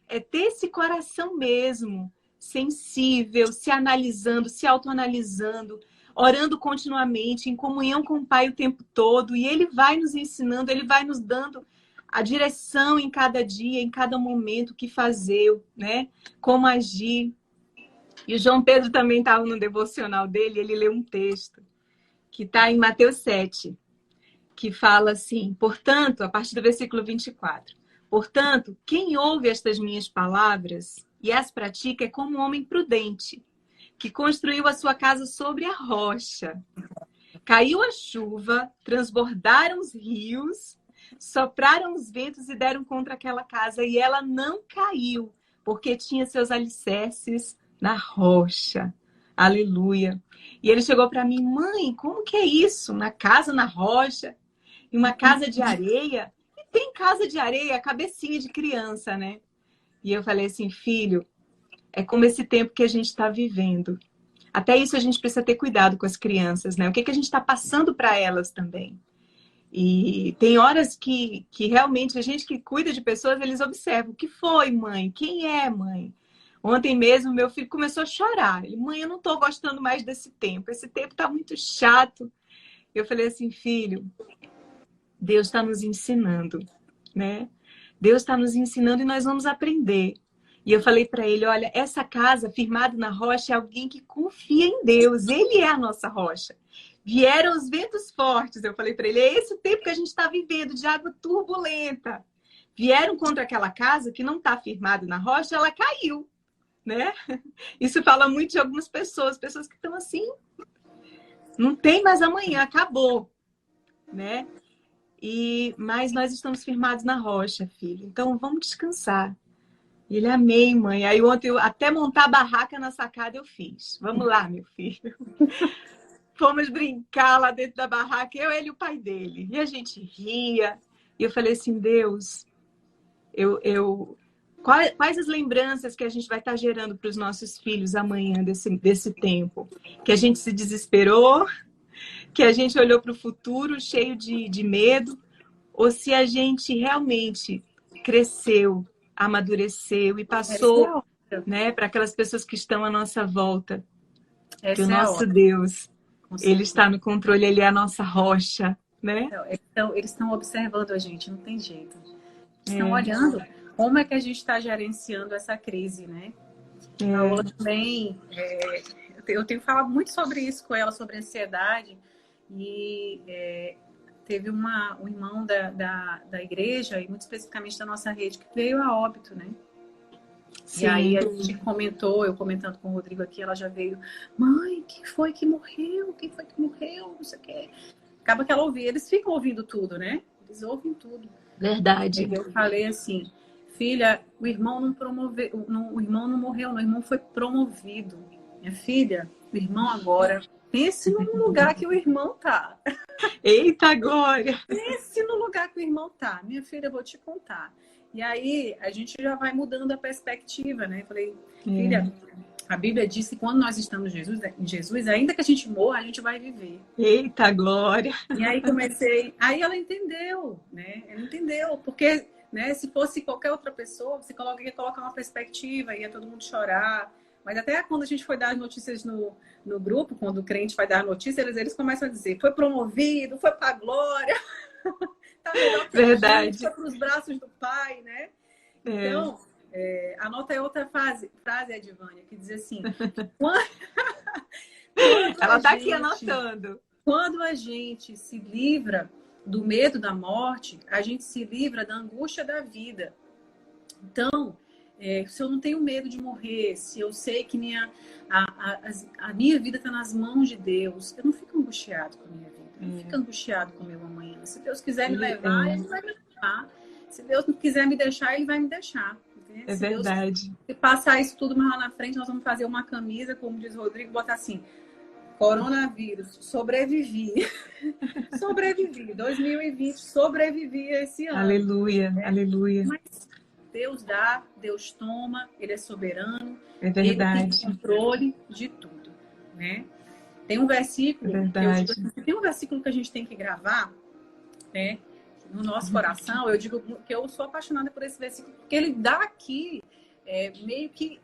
A: É ter esse coração mesmo, sensível, se analisando, se autoanalisando, orando continuamente, em comunhão com o Pai o tempo todo. E Ele vai nos ensinando, Ele vai nos dando a direção em cada dia, em cada momento, o que fazer, né? Como agir. E o João Pedro também estava no devocional dele, ele leu um texto que está em Mateus 7, que fala assim, portanto, a partir do versículo 24, portanto, quem ouve estas minhas palavras e as pratica é como um homem prudente, que construiu a sua casa sobre a rocha. Caiu a chuva, transbordaram os rios, sopraram os ventos e deram contra aquela casa, e ela não caiu, porque tinha seus alicerces na rocha. Aleluia. E ele chegou para mim, mãe, como que é isso? Uma casa na rocha, e uma casa de areia? E tem casa de areia, cabecinha de criança, né? E eu falei assim, filho, é como esse tempo que a gente está vivendo. Até isso a gente precisa ter cuidado com as crianças, né? O que a gente está passando para elas também. E tem horas que realmente a gente que cuida de pessoas, eles observam. O que foi, mãe? Quem é, mãe? Ontem mesmo, meu filho começou a chorar. Ele, mãe, eu não estou gostando mais desse tempo. Esse tempo está muito chato. Eu falei assim, filho, Deus está nos ensinando, né? Deus está nos ensinando e nós vamos aprender. E eu falei para ele, olha, essa casa firmada na rocha é alguém que confia em Deus. Ele é a nossa rocha. Vieram os ventos fortes, eu falei para ele, é esse o tempo que a gente está vivendo, de água turbulenta. Vieram contra aquela casa que não está firmada na rocha, ela caiu, né? Isso fala muito de algumas pessoas que estão assim, não tem mais amanhã, acabou. né? Mas nós estamos firmados na rocha, filho. Então vamos descansar. E ele, amei, mãe. Aí ontem, até montar a barraca na sacada eu fiz. Vamos lá, meu filho. Fomos brincar lá dentro da barraca, eu, ele e o pai dele. E a gente ria. E eu falei assim, Deus, quais as lembranças que a gente vai estar gerando para os nossos filhos amanhã desse tempo? Que a gente se desesperou, que a gente olhou para o futuro cheio de medo, ou se a gente realmente cresceu, amadureceu e passou, né, para aquelas pessoas que estão à nossa volta. Que o nosso Deus, ele está no controle, ele é a nossa rocha, né?
B: Então, eles estão observando a gente, não tem jeito. Estão olhando como é que a gente está gerenciando essa crise, né? A Ola também, eu tenho falado muito sobre isso com ela, sobre ansiedade, e teve um irmão da igreja, e muito especificamente da nossa rede, que veio a óbito, né? Sim. E aí a gente comentou, eu comentando com o Rodrigo aqui, ela já veio, mãe, quem foi que morreu? Quem foi que morreu? Não sei o quê. Acaba que ela ouvia, eles ficam ouvindo tudo, né? Eles ouvem tudo.
A: Verdade.
B: E eu falei assim, filha, o irmão não morreu, o irmão foi promovido. Minha filha, o irmão agora, pense no lugar que o irmão tá.
A: Eita, glória!
B: Pense no lugar que o irmão tá. Minha filha, eu vou te contar. E aí, a gente já vai mudando a perspectiva, né? Eu falei, filha, a Bíblia diz que quando nós estamos em Jesus, ainda que a gente morra, a gente vai viver.
A: Eita, glória!
B: E aí comecei... Aí ela entendeu, né? Ela entendeu, porque... Né? Se fosse qualquer outra pessoa, você ia colocar uma perspectiva, ia todo mundo chorar. Mas até quando a gente foi dar as notícias no grupo, quando o crente vai dar a notícia, eles começam a dizer, foi promovido, foi para a glória, tá melhor que
A: verdade.
B: A gente, foi para os braços do Pai, né? Então, anota aí outra frase, Edivânia, que diz assim...
A: Ela está aqui anotando.
B: Quando a gente se livra do medo da morte, a gente se livra da angústia da vida. Então, se eu não tenho medo de morrer, se eu sei que a minha vida está nas mãos de Deus, eu não fico angustiado com a minha vida, eu não fico angustiado com o meu amanhã. Se Deus quiser me levar, Ele vai me levar. Se Deus não quiser me deixar, Ele vai me deixar.
A: É verdade.
B: Se passar isso tudo mais lá na frente, nós vamos fazer uma camisa, como diz o Rodrigo, botar assim... Coronavírus, sobrevivi. 2020, sobrevivi a esse ano.
A: Aleluia, aleluia.
B: Mas Deus dá, Deus toma, Ele é soberano.
A: É verdade.
B: Ele tem controle de tudo, né? Tem um versículo, tem um versículo que a gente tem que gravar, né? No nosso coração. Eu digo que eu sou apaixonada por esse versículo, porque ele dá aqui meio que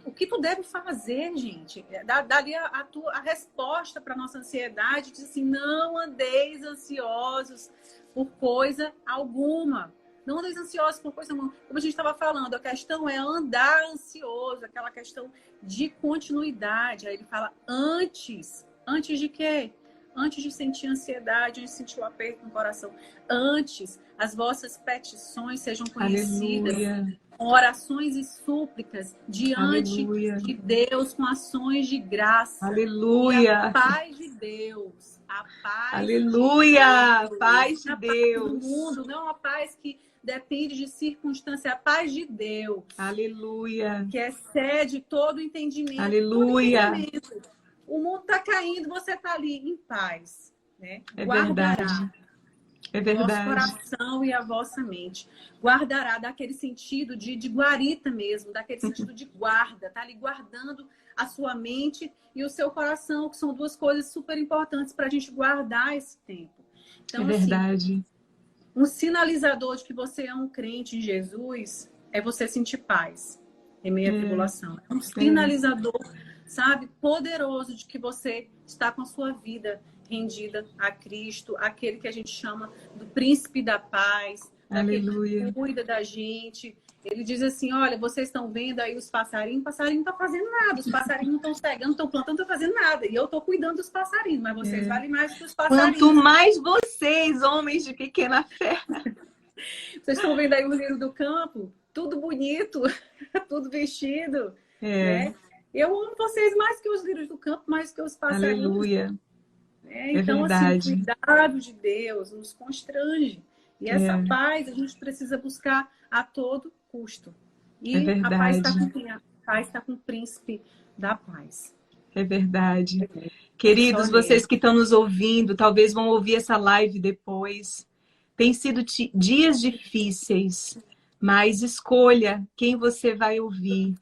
B: o que tu deve fazer, gente. Dali a resposta para nossa ansiedade, diz assim, não andeis ansiosos por coisa alguma. Não andeis ansiosos por coisa alguma. Como a gente estava falando, a questão é andar ansioso, aquela questão de continuidade. Aí ele fala antes de quê? Antes de sentir ansiedade, antes de sentir o aperto no coração. Antes, as vossas petições sejam conhecidas.
A: Aleluia.
B: Com orações e súplicas diante
A: Aleluia.
B: de Deus, com ações de graça.
A: Aleluia.
B: E a paz de Deus. A paz
A: Aleluia.
B: de Deus.
A: Paz de Deus.
B: Paz do mundo, não a paz que depende de circunstância, a paz de Deus.
A: Aleluia.
B: Que excede todo entendimento.
A: Aleluia.
B: Todo entendimento. O mundo está caindo, você está ali em paz. Né?
A: É
B: Guardará.
A: verdade. É verdade.
B: Vosso coração e a vossa mente. Guardará, daquele sentido de guarita mesmo, daquele sentido de guarda, tá ali guardando a sua mente e o seu coração, que são duas coisas super importantes para a gente guardar esse tempo. Então,
A: é verdade.
B: Assim, um sinalizador de que você é um crente em Jesus é você sentir paz em meio à tribulação. É um sinalizador, sabe, poderoso de que você está com a sua vida rendida a Cristo, aquele que a gente chama do príncipe da paz, aquele que cuida da gente. Ele diz assim, olha, vocês estão vendo aí os passarinhos, o passarinho não está fazendo nada, os passarinhos não estão cegando, não estão plantando, não estão fazendo nada. E eu estou cuidando dos passarinhos, mas vocês valem mais que os passarinhos.
A: Quanto mais vocês, homens de pequena fé.
B: Vocês estão vendo aí o lírio do campo? Tudo bonito, tudo vestido. Né? Eu amo vocês mais que os lírios do campo, mais que os passarinhos.
A: Aleluia.
B: né?
A: É
B: Então, assim, o
A: verdade.
B: cuidado de Deus nos constrange. E essa
A: É,
B: paz a gente precisa buscar a todo custo.
A: é
B: E a paz está
A: verdade.
B: com quem? A paz está com o príncipe da paz.
A: É verdade.
B: É só
A: Queridos, vocês
B: nele.
A: que estão nos ouvindo, talvez vão ouvir essa live depois. Tem sido dias difíceis, mas escolha quem você vai ouvir.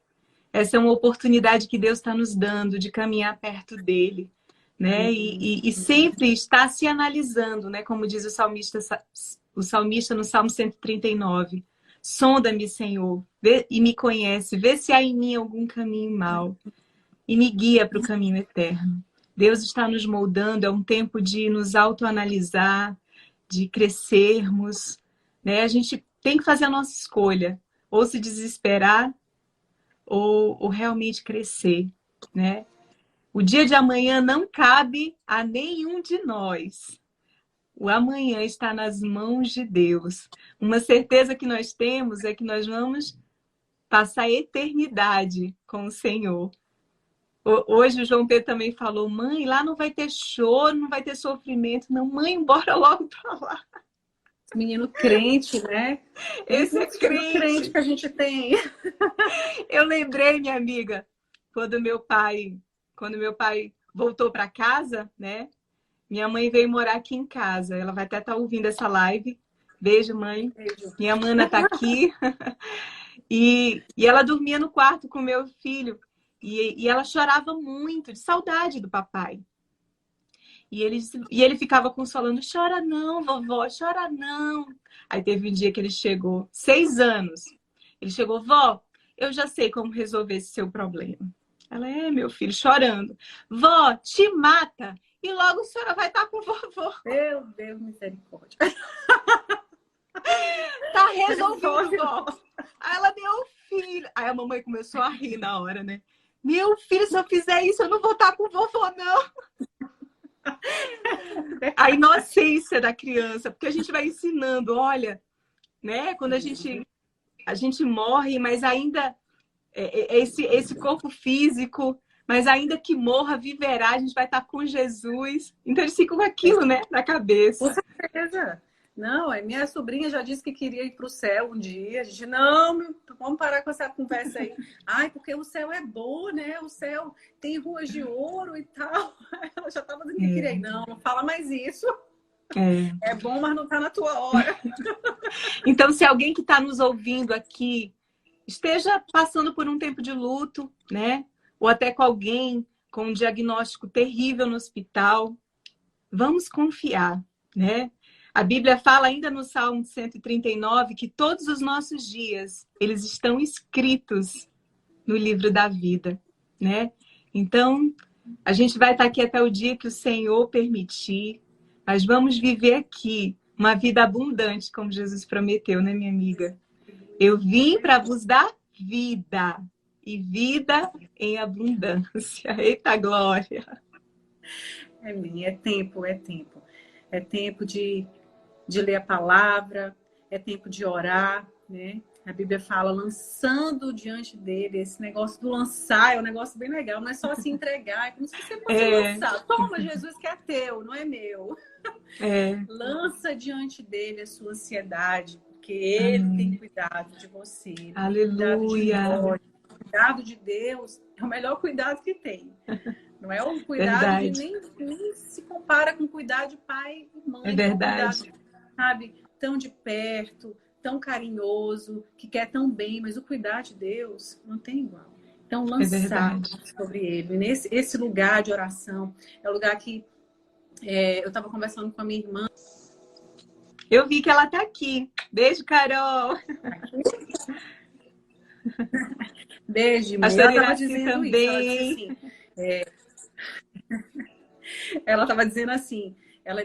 A: Essa é uma oportunidade que Deus está nos dando de caminhar perto dele, né? E sempre está se analisando, né? Como diz o salmista no Salmo 139. Sonda-me, Senhor, e me conhece, vê se há em mim algum caminho mau e me guia para o caminho eterno. Deus está nos moldando, é um tempo de nos autoanalisar, de crescermos, né? A gente tem que fazer a nossa escolha, ou se desesperar, ou realmente crescer, né? O dia de amanhã não cabe a nenhum de nós. O amanhã está nas mãos de Deus. Uma certeza que nós temos é que nós vamos passar a eternidade com o Senhor. Hoje o João Pedro também falou, mãe, lá não vai ter choro, não vai ter sofrimento. Não, mãe, bora logo para lá.
B: Menino crente, né?
A: Esse
B: Pensa
A: é
B: no filho crente
A: crente.
B: que a gente tem.
A: Eu lembrei, minha amiga, quando meu pai voltou para casa, né? Minha mãe veio morar aqui em casa. Ela vai até estar ouvindo essa live. Beijo, mãe.
B: Beijo.
A: Minha mana tá aqui. E ela dormia no quarto com meu filho. E ela chorava muito de saudade do papai. E ele ficava consolando, chora não, vovó, chora não. Aí teve um dia que ele chegou, 6 anos. Ele chegou, vó, eu já sei como resolver esse seu problema. Ela, meu filho, chorando. Vó, te mata e logo a senhora vai estar com o vovô.
B: Meu Deus, misericórdia.
A: Tá resolvido, vó. Aí ela, meu filho. Aí a mamãe começou a rir na hora, né? Meu filho, se eu fizer isso, eu não vou estar com o vovô, não. A inocência da criança, porque a gente vai ensinando, olha, né? Quando a gente morre, mas ainda esse corpo físico, mas ainda que morra, viverá, a gente vai estar com Jesus. Então eles ficam com aquilo, né, na cabeça.
B: Com certeza. Não, minha sobrinha já disse que queria ir para o céu um dia. A gente, não, vamos parar com essa conversa aí. Ai, porque o céu é bom, né? O céu tem ruas de ouro e tal. Ela já estava dizendo que queria ir. Não, não fala mais isso. É bom, mas não está na tua hora.
A: Então, se alguém que está nos ouvindo aqui esteja passando por um tempo de luto, né? Ou até com alguém com um diagnóstico terrível no hospital, vamos confiar, né? A Bíblia fala ainda no Salmo 139 que todos os nossos dias, eles estão escritos no livro da vida, né? Então, a gente vai estar aqui até o dia que o Senhor permitir, mas vamos viver aqui uma vida abundante, como Jesus prometeu, né, minha amiga? Eu vim para vos dar vida, e vida em abundância. Eita glória!
B: É tempo, é tempo. É tempo de ler a palavra, é tempo de orar, né? A Bíblia fala lançando diante dele. Esse negócio do lançar é um negócio bem legal, não é só se entregar, é como se você fosse lançar. Toma, Jesus, que é teu, não é meu. Lança diante dele a sua ansiedade, porque ele tem cuidado de você.
A: Aleluia!
B: O cuidado de Deus é o melhor cuidado que tem. Não é um cuidado
A: Verdade.
B: de nem se compara com o cuidado de pai e mãe.
A: É verdade.
B: É um cuidado, sabe, tão de perto, tão carinhoso, que quer tão bem, mas o cuidar de Deus não tem igual. Então, lançar sobre ele. Esse lugar de oração é o lugar que eu estava conversando com a minha irmã.
A: Eu vi que ela está aqui. Beijo, Carol!
B: Beijo, irmã. Ela estava dizendo também. Isso. Ela disse assim, ela estava dizendo assim,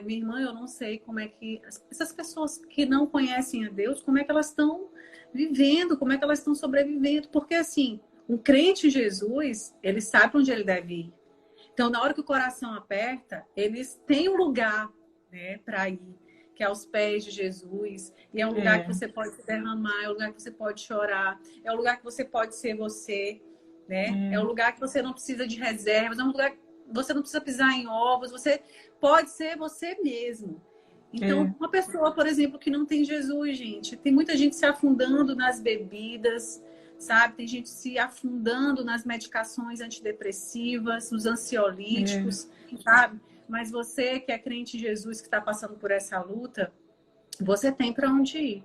B: minha irmã, eu não sei como é que essas pessoas que não conhecem a Deus, como é que elas estão vivendo, como é que elas estão sobrevivendo, porque assim, um crente em Jesus, ele sabe onde ele deve ir. Então, na hora que o coração aperta, eles têm um lugar, né, para ir, que é aos pés de Jesus, e é um lugar que você pode se derramar, é um lugar que você pode chorar, é um lugar que você pode ser você, né? É um lugar que você não precisa de reservas, é um lugar você não precisa pisar em ovos, você pode ser você mesmo. Então, uma pessoa, por exemplo, que não tem Jesus, gente, tem muita gente se afundando nas bebidas, sabe? Tem gente se afundando nas medicações antidepressivas, nos ansiolíticos, sabe? Mas você que é crente em Jesus, que está passando por essa luta, você tem para onde ir.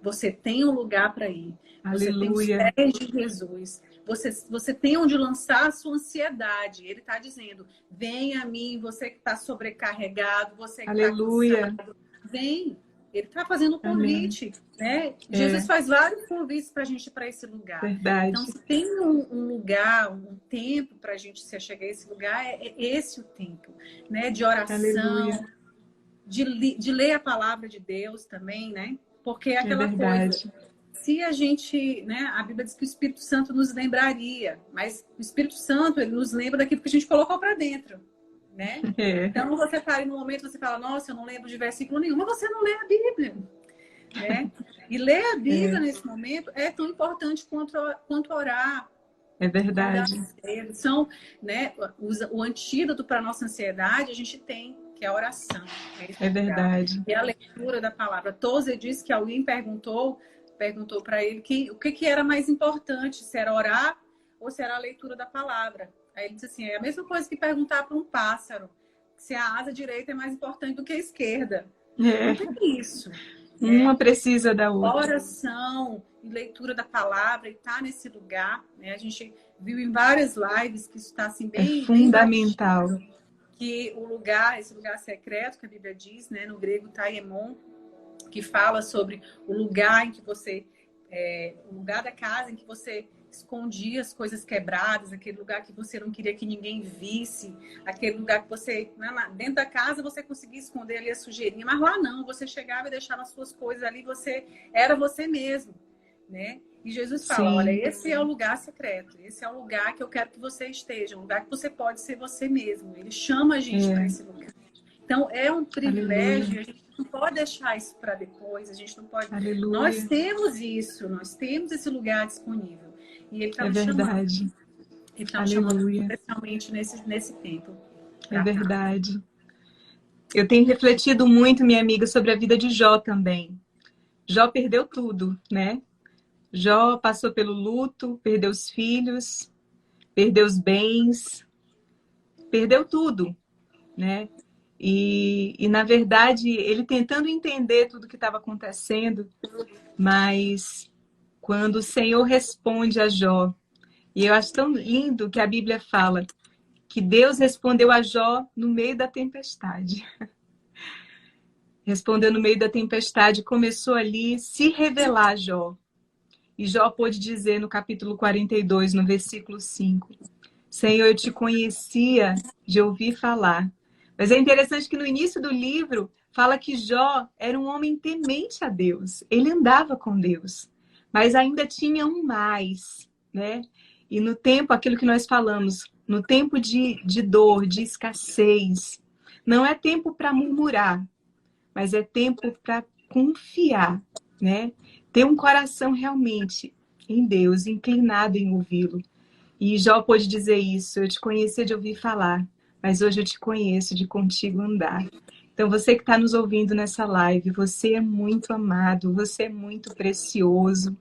B: Você tem um lugar para ir. Você tem os pés de Jesus. Você tem onde lançar a sua ansiedade. Ele está dizendo, vem a mim, você que está sobrecarregado, você que está cansado. Vem. Ele está fazendo um convite. Né? Jesus faz vários convites para a gente ir para esse lugar.
A: Verdade.
B: Então, se tem um lugar, um tempo para a gente se chegar a esse lugar, é esse o tempo. Né? De oração, de ler a palavra de Deus também, né? Porque é aquela coisa, se a gente, né, a Bíblia diz que o Espírito Santo nos lembraria, mas o Espírito Santo, ele nos lembra daquilo que a gente colocou para dentro, né? Então, você tá ali no momento, você fala, nossa, eu não lembro de versículo nenhum, mas você não lê a Bíblia, né? E ler a Bíblia nesse momento é tão importante quanto orar.
A: É verdade.
B: São, né, o antídoto para a nossa ansiedade, a gente tem, que é a oração.
A: É verdade.
B: E a leitura da palavra. Tozer disse que alguém perguntou para ele o que era mais importante, se era orar ou se era a leitura da palavra. Aí ele disse assim, é a mesma coisa que perguntar para um pássaro se a asa direita é mais importante do que a esquerda. Não tem isso.
A: Uma precisa da outra.
B: Oração e leitura da palavra, e estar nesse lugar, né? A gente viu em várias lives que isso está assim, bem
A: fundamental.
B: Bem que esse lugar secreto que a Bíblia diz, né, no grego taemon, que fala sobre o lugar em que você, o lugar da casa em que você escondia as coisas quebradas, aquele lugar que você não queria que ninguém visse, aquele lugar que você, dentro da casa você conseguia esconder ali a sujeirinha, mas lá não, você chegava e deixava as suas coisas ali, você era você mesmo, né? E Jesus fala, olha, esse é o lugar secreto, esse é o lugar que eu quero que você esteja, um lugar que você pode ser você mesmo. Ele chama a gente para esse lugar. Então, é um privilégio, a gente não pode deixar isso para depois, a gente não pode...
A: Aleluia.
B: Nós temos isso, nós temos esse lugar disponível. E ele está nos chamando. Ele está nos chamando, especialmente nesse tempo.
A: É verdade. Eu tenho refletido muito, minha amiga, sobre a vida de Jó também. Jó perdeu tudo, né? Jó passou pelo luto, perdeu os filhos, perdeu os bens, perdeu tudo, né? E na verdade, ele tentando entender tudo que estava acontecendo, mas quando o Senhor responde a Jó, e eu acho tão lindo que a Bíblia fala que Deus respondeu a Jó no meio da tempestade. Respondeu no meio da tempestade, começou ali se revelar a Jó. E Jó pôde dizer no capítulo 42, no versículo 5, Senhor, eu te conhecia de ouvir falar. Mas é interessante que no início do livro fala que Jó era um homem temente a Deus. Ele andava com Deus, mas ainda tinha um mais, né? E no tempo, aquilo que nós falamos, no tempo de dor, de escassez, não é tempo para murmurar, mas é tempo para confiar, né? Ter um coração realmente em Deus, inclinado em ouvi-lo. E Jó pôde dizer isso, eu te conhecia de ouvir falar, mas hoje eu te conheço de contigo andar. Então você que está nos ouvindo nessa live, você é muito amado, você é muito precioso,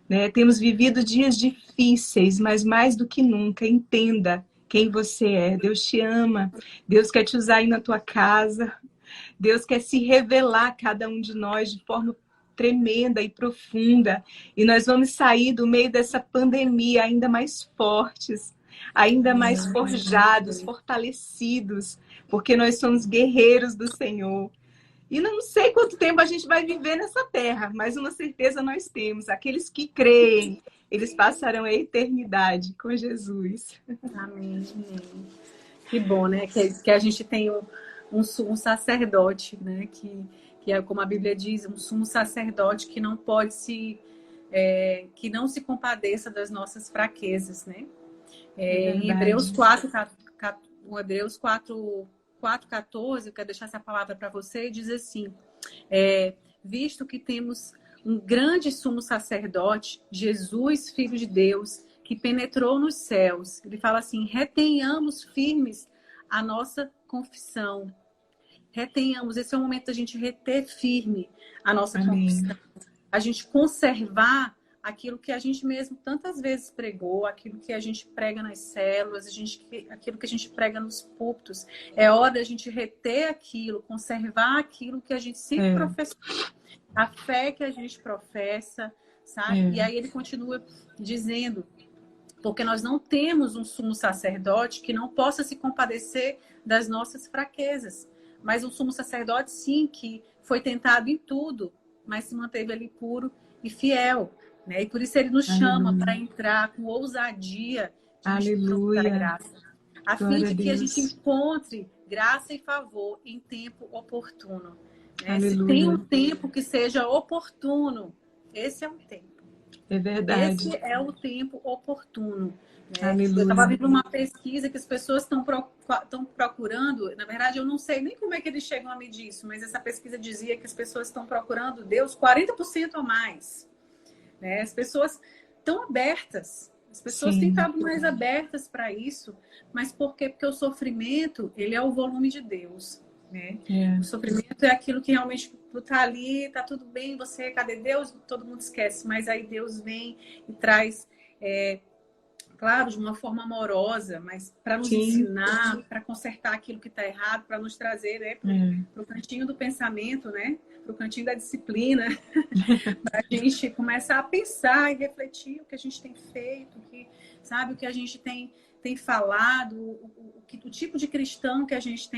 A: né? Temos vivido dias difíceis, mas mais do que nunca, entenda quem você é. Deus te ama, Deus quer te usar aí na tua casa, Deus quer se revelar a cada um de nós de forma tremenda e profunda. E nós vamos sair do meio dessa pandemia ainda mais fortes, ainda mais forjados, fortalecidos, porque nós somos guerreiros do Senhor. E não sei quanto tempo a gente vai viver nessa terra, mas uma certeza nós temos. Aqueles que creem, eles passarão a eternidade com Jesus.
B: Amém. Que bom, né? Que a gente tem um sacerdote, né? Que é como a Bíblia diz, um sumo sacerdote que não pode que não se compadeça das nossas fraquezas, né? Em Hebreus 4:14, eu quero deixar essa palavra para você, diz assim, visto que temos um grande sumo sacerdote, Jesus, Filho de Deus, que penetrou nos céus. Ele fala assim, retenhamos firmes a nossa confissão. Retenhamos, esse é o momento da gente reter firme a nossa
A: Amém.
B: confissão. A gente conservar aquilo que a gente mesmo tantas vezes pregou, aquilo que a gente prega nas células, aquilo que a gente prega nos púlpitos. É hora da gente reter aquilo, conservar aquilo que a gente sempre professou. A fé que a gente professa, sabe? E aí ele continua dizendo, porque nós não temos um sumo sacerdote que não possa se compadecer das nossas fraquezas. Mas um sumo sacerdote, sim, que foi tentado em tudo, mas se manteve ali puro e fiel. Né? E por isso ele nos chama para entrar com ousadia diante do trono da graça. A fim de que a gente encontre graça e favor em tempo oportuno. Né? Se tem um tempo que seja oportuno, esse é o tempo.
A: É verdade.
B: Esse é o tempo oportuno.
A: Aleluia.
B: Eu estava vendo uma pesquisa que as pessoas estão procurando, na verdade eu não sei nem como é que eles chegam a medir isso, mas essa pesquisa dizia que as pessoas estão procurando Deus 40% a mais. Né? As pessoas estão abertas, as pessoas têm estado mais abertas para isso, mas por quê? Porque o sofrimento, ele é o volume de Deus. Né? O sofrimento é aquilo que realmente tu tá ali, tá tudo bem, você, cadê Deus? Todo mundo esquece, mas aí Deus vem e traz... claro, de uma forma amorosa, mas para nos ensinar, para consertar aquilo que está errado, para nos trazer, né, para o cantinho do pensamento, né, para o cantinho da disciplina, para a gente começar a pensar e refletir o que a gente tem feito, sabe, o que a gente tem falado, o tipo de cristão que a gente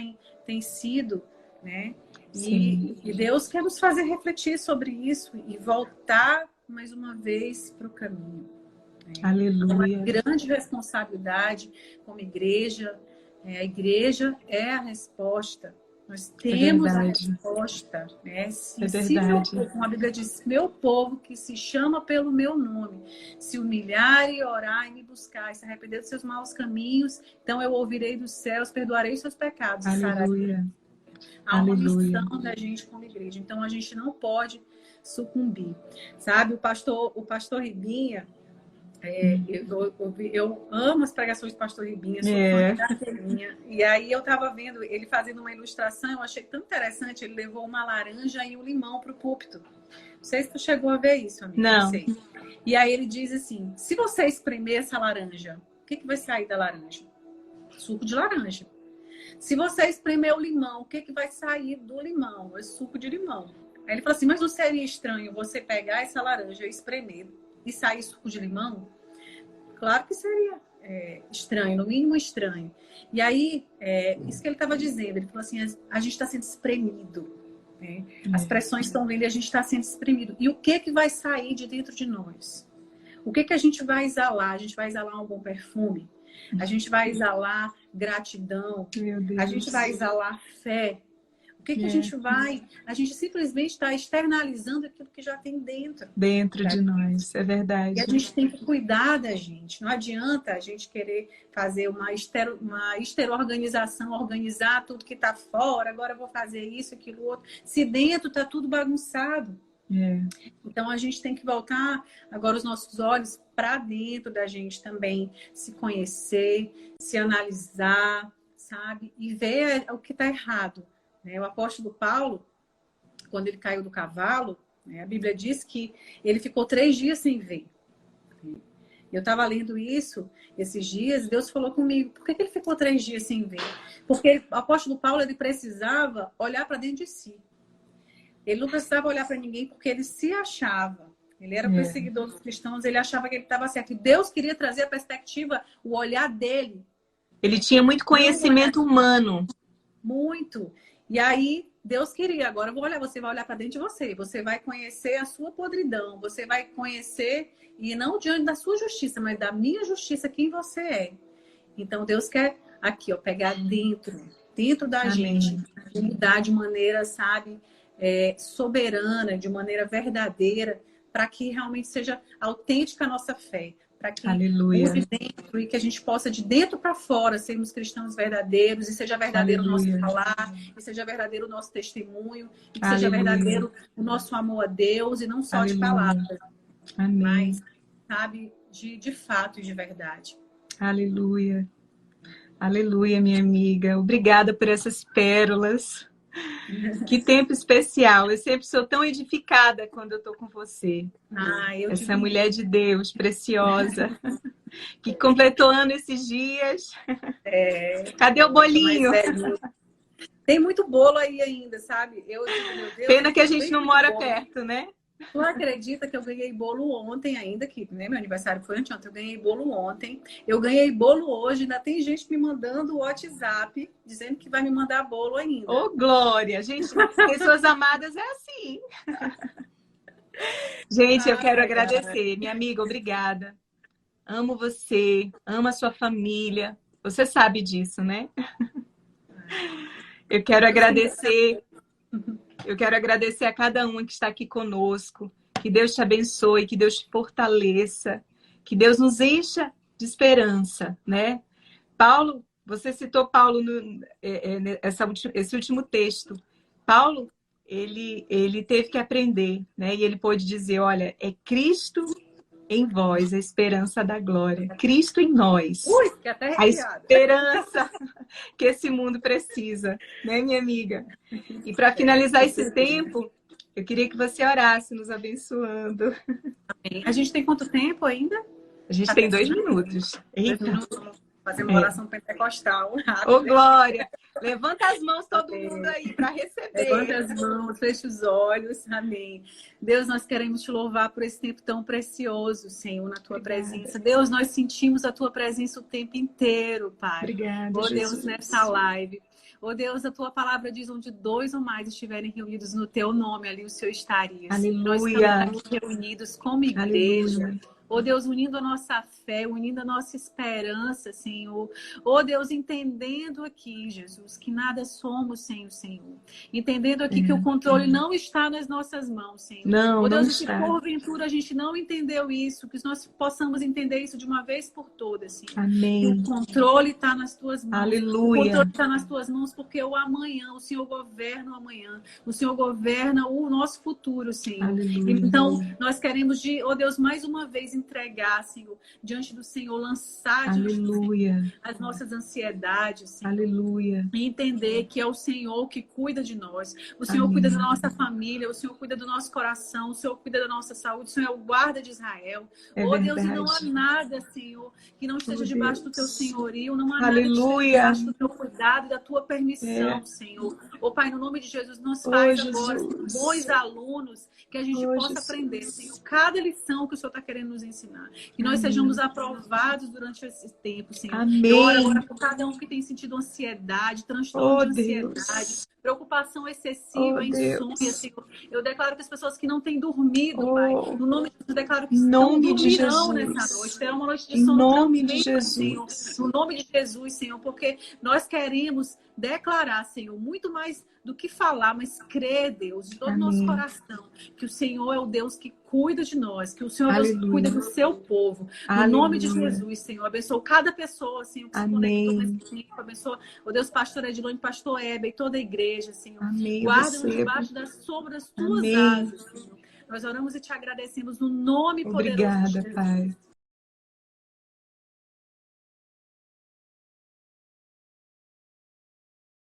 B: tem sido, né? E Deus quer nos fazer refletir sobre isso e voltar mais uma vez para o caminho.
A: Aleluia.
B: Uma grande responsabilidade como igreja. A igreja é a resposta. Nós temos a resposta. Né? Se meu povo, como a Bíblia diz, meu povo que se chama pelo meu nome, se humilhar e orar e me buscar, e se arrepender dos seus maus caminhos, então eu ouvirei dos céus, perdoarei os seus pecados.
A: Aleluia.
B: Há uma missão da gente como igreja. Então a gente não pode sucumbir. Sabe, o pastor Ribinha, eu amo as pregações do pastor Ribinha, sou fã da Ribinha. E aí eu estava vendo ele fazendo uma ilustração, eu achei tão interessante, ele levou uma laranja e um limão para o púlpito. Não sei se tu chegou a ver isso, amiga.
A: Não.
B: Sei. E aí ele diz assim, se você espremer essa laranja, o que vai sair da laranja? Suco de laranja. Se você espremer o limão, o que vai sair do limão? É suco de limão. Aí ele falou assim, mas não seria estranho você pegar essa laranja e espremer e sair suco de limão? Claro que seria estranho, no mínimo estranho. E aí, isso que ele estava dizendo, ele falou assim, a gente está sendo espremido. Né? As pressões estão vindo e a gente está sendo espremido. E o que vai sair de dentro de nós? O que a gente vai exalar? A gente vai exalar um bom perfume? A gente vai exalar gratidão? A gente vai exalar fé? O que a gente vai... A gente simplesmente está externalizando aquilo que já tem dentro.
A: Dentro de nós, é verdade.
B: E a gente tem que cuidar da gente. Não adianta a gente querer fazer uma esterorganização, organizar tudo que está fora, agora eu vou fazer isso, aquilo, outro. Se dentro está tudo bagunçado. Então a gente tem que voltar agora os nossos olhos para dentro da gente também. Se conhecer, se analisar, sabe? E ver o que está errado. O apóstolo Paulo, quando ele caiu do cavalo, a Bíblia diz que ele ficou 3 dias sem ver. Eu estava lendo isso esses dias, Deus falou comigo, por que ele ficou 3 dias sem ver? Porque o apóstolo Paulo, ele precisava olhar para dentro de si. Ele não precisava olhar para ninguém porque ele se achava. Ele era perseguidor dos cristãos, ele achava que ele estava certo. E Deus queria trazer a perspectiva, o olhar dele.
A: Ele tinha muito conhecimento humano.
B: Muito. E aí, Deus queria, agora você vai olhar para dentro de você, você vai conhecer a sua podridão, você vai conhecer, e não diante da sua justiça, mas da minha justiça, quem você é. Então, Deus quer aqui, pegar dentro da gente, mudar de maneira, sabe, soberana, de maneira verdadeira, para que realmente seja autêntica a nossa fé. Para que use dentro e que a gente possa, de dentro para fora, sermos cristãos verdadeiros, e seja verdadeiro o nosso falar, e seja verdadeiro o nosso testemunho, e que seja verdadeiro o nosso amor a Deus, e não só de palavras, mas, sabe, de fato e de verdade.
A: Aleluia. Aleluia, minha amiga. Obrigada por essas pérolas. Que tempo especial. Eu sempre sou tão edificada quando eu estou com você. Essa mulher de Deus, preciosa, que completou ano esses dias. Cadê o bolinho?
B: Tem muito bolo aí ainda, sabe? Eu digo, meu Deus.
A: Pena que a gente não mora perto, né?
B: Tu acredita que eu ganhei bolo ontem ainda, que né, meu aniversário foi anteontem, eu ganhei bolo ontem. Eu ganhei bolo hoje, ainda tem gente me mandando o WhatsApp, dizendo que vai me mandar bolo ainda.
A: Ô, Glória! Gente, pessoas amadas é assim. Gente, eu quero agradecer. Minha amiga, obrigada. Amo você, amo a sua família. Você sabe disso, né? Eu quero agradecer a cada um que está aqui conosco. Que Deus te abençoe, que Deus te fortaleça, que Deus nos encha de esperança, né? Paulo, você citou Paulo esse último texto. Paulo, ele teve que aprender, né? E ele pôde dizer, olha, é Cristo em vós, a esperança da glória. Cristo em nós.
B: Que até
A: a esperança que esse mundo precisa, né, minha amiga? E para finalizar esse tempo, eu queria que você orasse, nos abençoando.
B: Amém. A gente tem quanto tempo ainda?
A: A gente tem 2 minutos.
B: 2 minutos. Fazer uma oração pentecostal.
A: Ô, Glória! Levanta as mãos todo mundo aí para receber.
B: Levanta as mãos, fecha os olhos. Amém. Deus, nós queremos te louvar por esse tempo tão precioso, Senhor, na tua presença. Deus, nós sentimos a tua presença o tempo inteiro, Pai.
A: Obrigada,
B: Deus,
A: Jesus.
B: nessa live. Deus, a tua palavra diz onde 2 ou mais estiverem reunidos no teu nome, ali o Senhor estaria.
A: Aleluia.
B: Nós estamos aqui reunidos como igreja.
A: Aleluia.
B: Deus, unindo a nossa fé, unindo a nossa esperança, Senhor. Deus, entendendo aqui, Jesus, que nada somos sem o Senhor. Entendendo aqui que o controle não está nas nossas mãos, Senhor.
A: Não,
B: Deus,
A: não
B: se
A: está.
B: porventura a gente não entendeu isso, que nós possamos entender isso de uma vez por todas, Senhor.
A: Amém.
B: Que o controle está nas tuas mãos.
A: Aleluia.
B: O controle está nas tuas mãos porque o amanhã, o Senhor governa o amanhã. O Senhor governa o nosso futuro, Senhor.
A: Aleluia.
B: Então, nós queremos, Deus, mais uma vez entregar, Senhor, diante do Senhor, lançar diante do Senhor as nossas ansiedades, Senhor.
A: Aleluia.
B: E entender que é o Senhor que cuida de nós. O Senhor cuida da nossa família, o Senhor cuida do nosso coração, o Senhor cuida da nossa saúde, o Senhor é o guarda de Israel. Deus, e não há nada, Senhor, que não esteja debaixo do teu senhorio, não há nada que esteja debaixo do teu cuidado e da tua permissão, Senhor. Pai, no nome de Jesus, nos faz agora bons alunos, que a gente possa aprender, Senhor, cada lição que o Senhor está querendo nos ensinar. Que nós sejamos aprovados durante esse tempo, Senhor.
A: Amém.
B: Eu oro agora por cada um que tem sentido ansiedade, transtorno de ansiedade, preocupação excessiva, insônia, Senhor. Eu declaro que as pessoas que não têm dormido, Pai, no nome de Jesus, eu declaro que não dormirão nessa noite. Terão uma noite de sono tranquila, Senhor. No nome de Jesus, Senhor, porque nós queremos declarar, Senhor, muito mais do que falar, mas crer, Deus, de todo o nosso coração, que o Senhor é o Deus que cuida de nós, que o Senhor Deus cuida do seu povo. No nome de Jesus, Senhor, abençoa cada pessoa, Senhor, que se conectou nesse tempo, abençoa, Deus, pastor Edilone, pastor Hebe e toda a igreja, Senhor. Guarda-nos debaixo da sombra das tuas asas, Senhor. Nós oramos e te agradecemos no nome poderoso de Jesus.
A: Pai.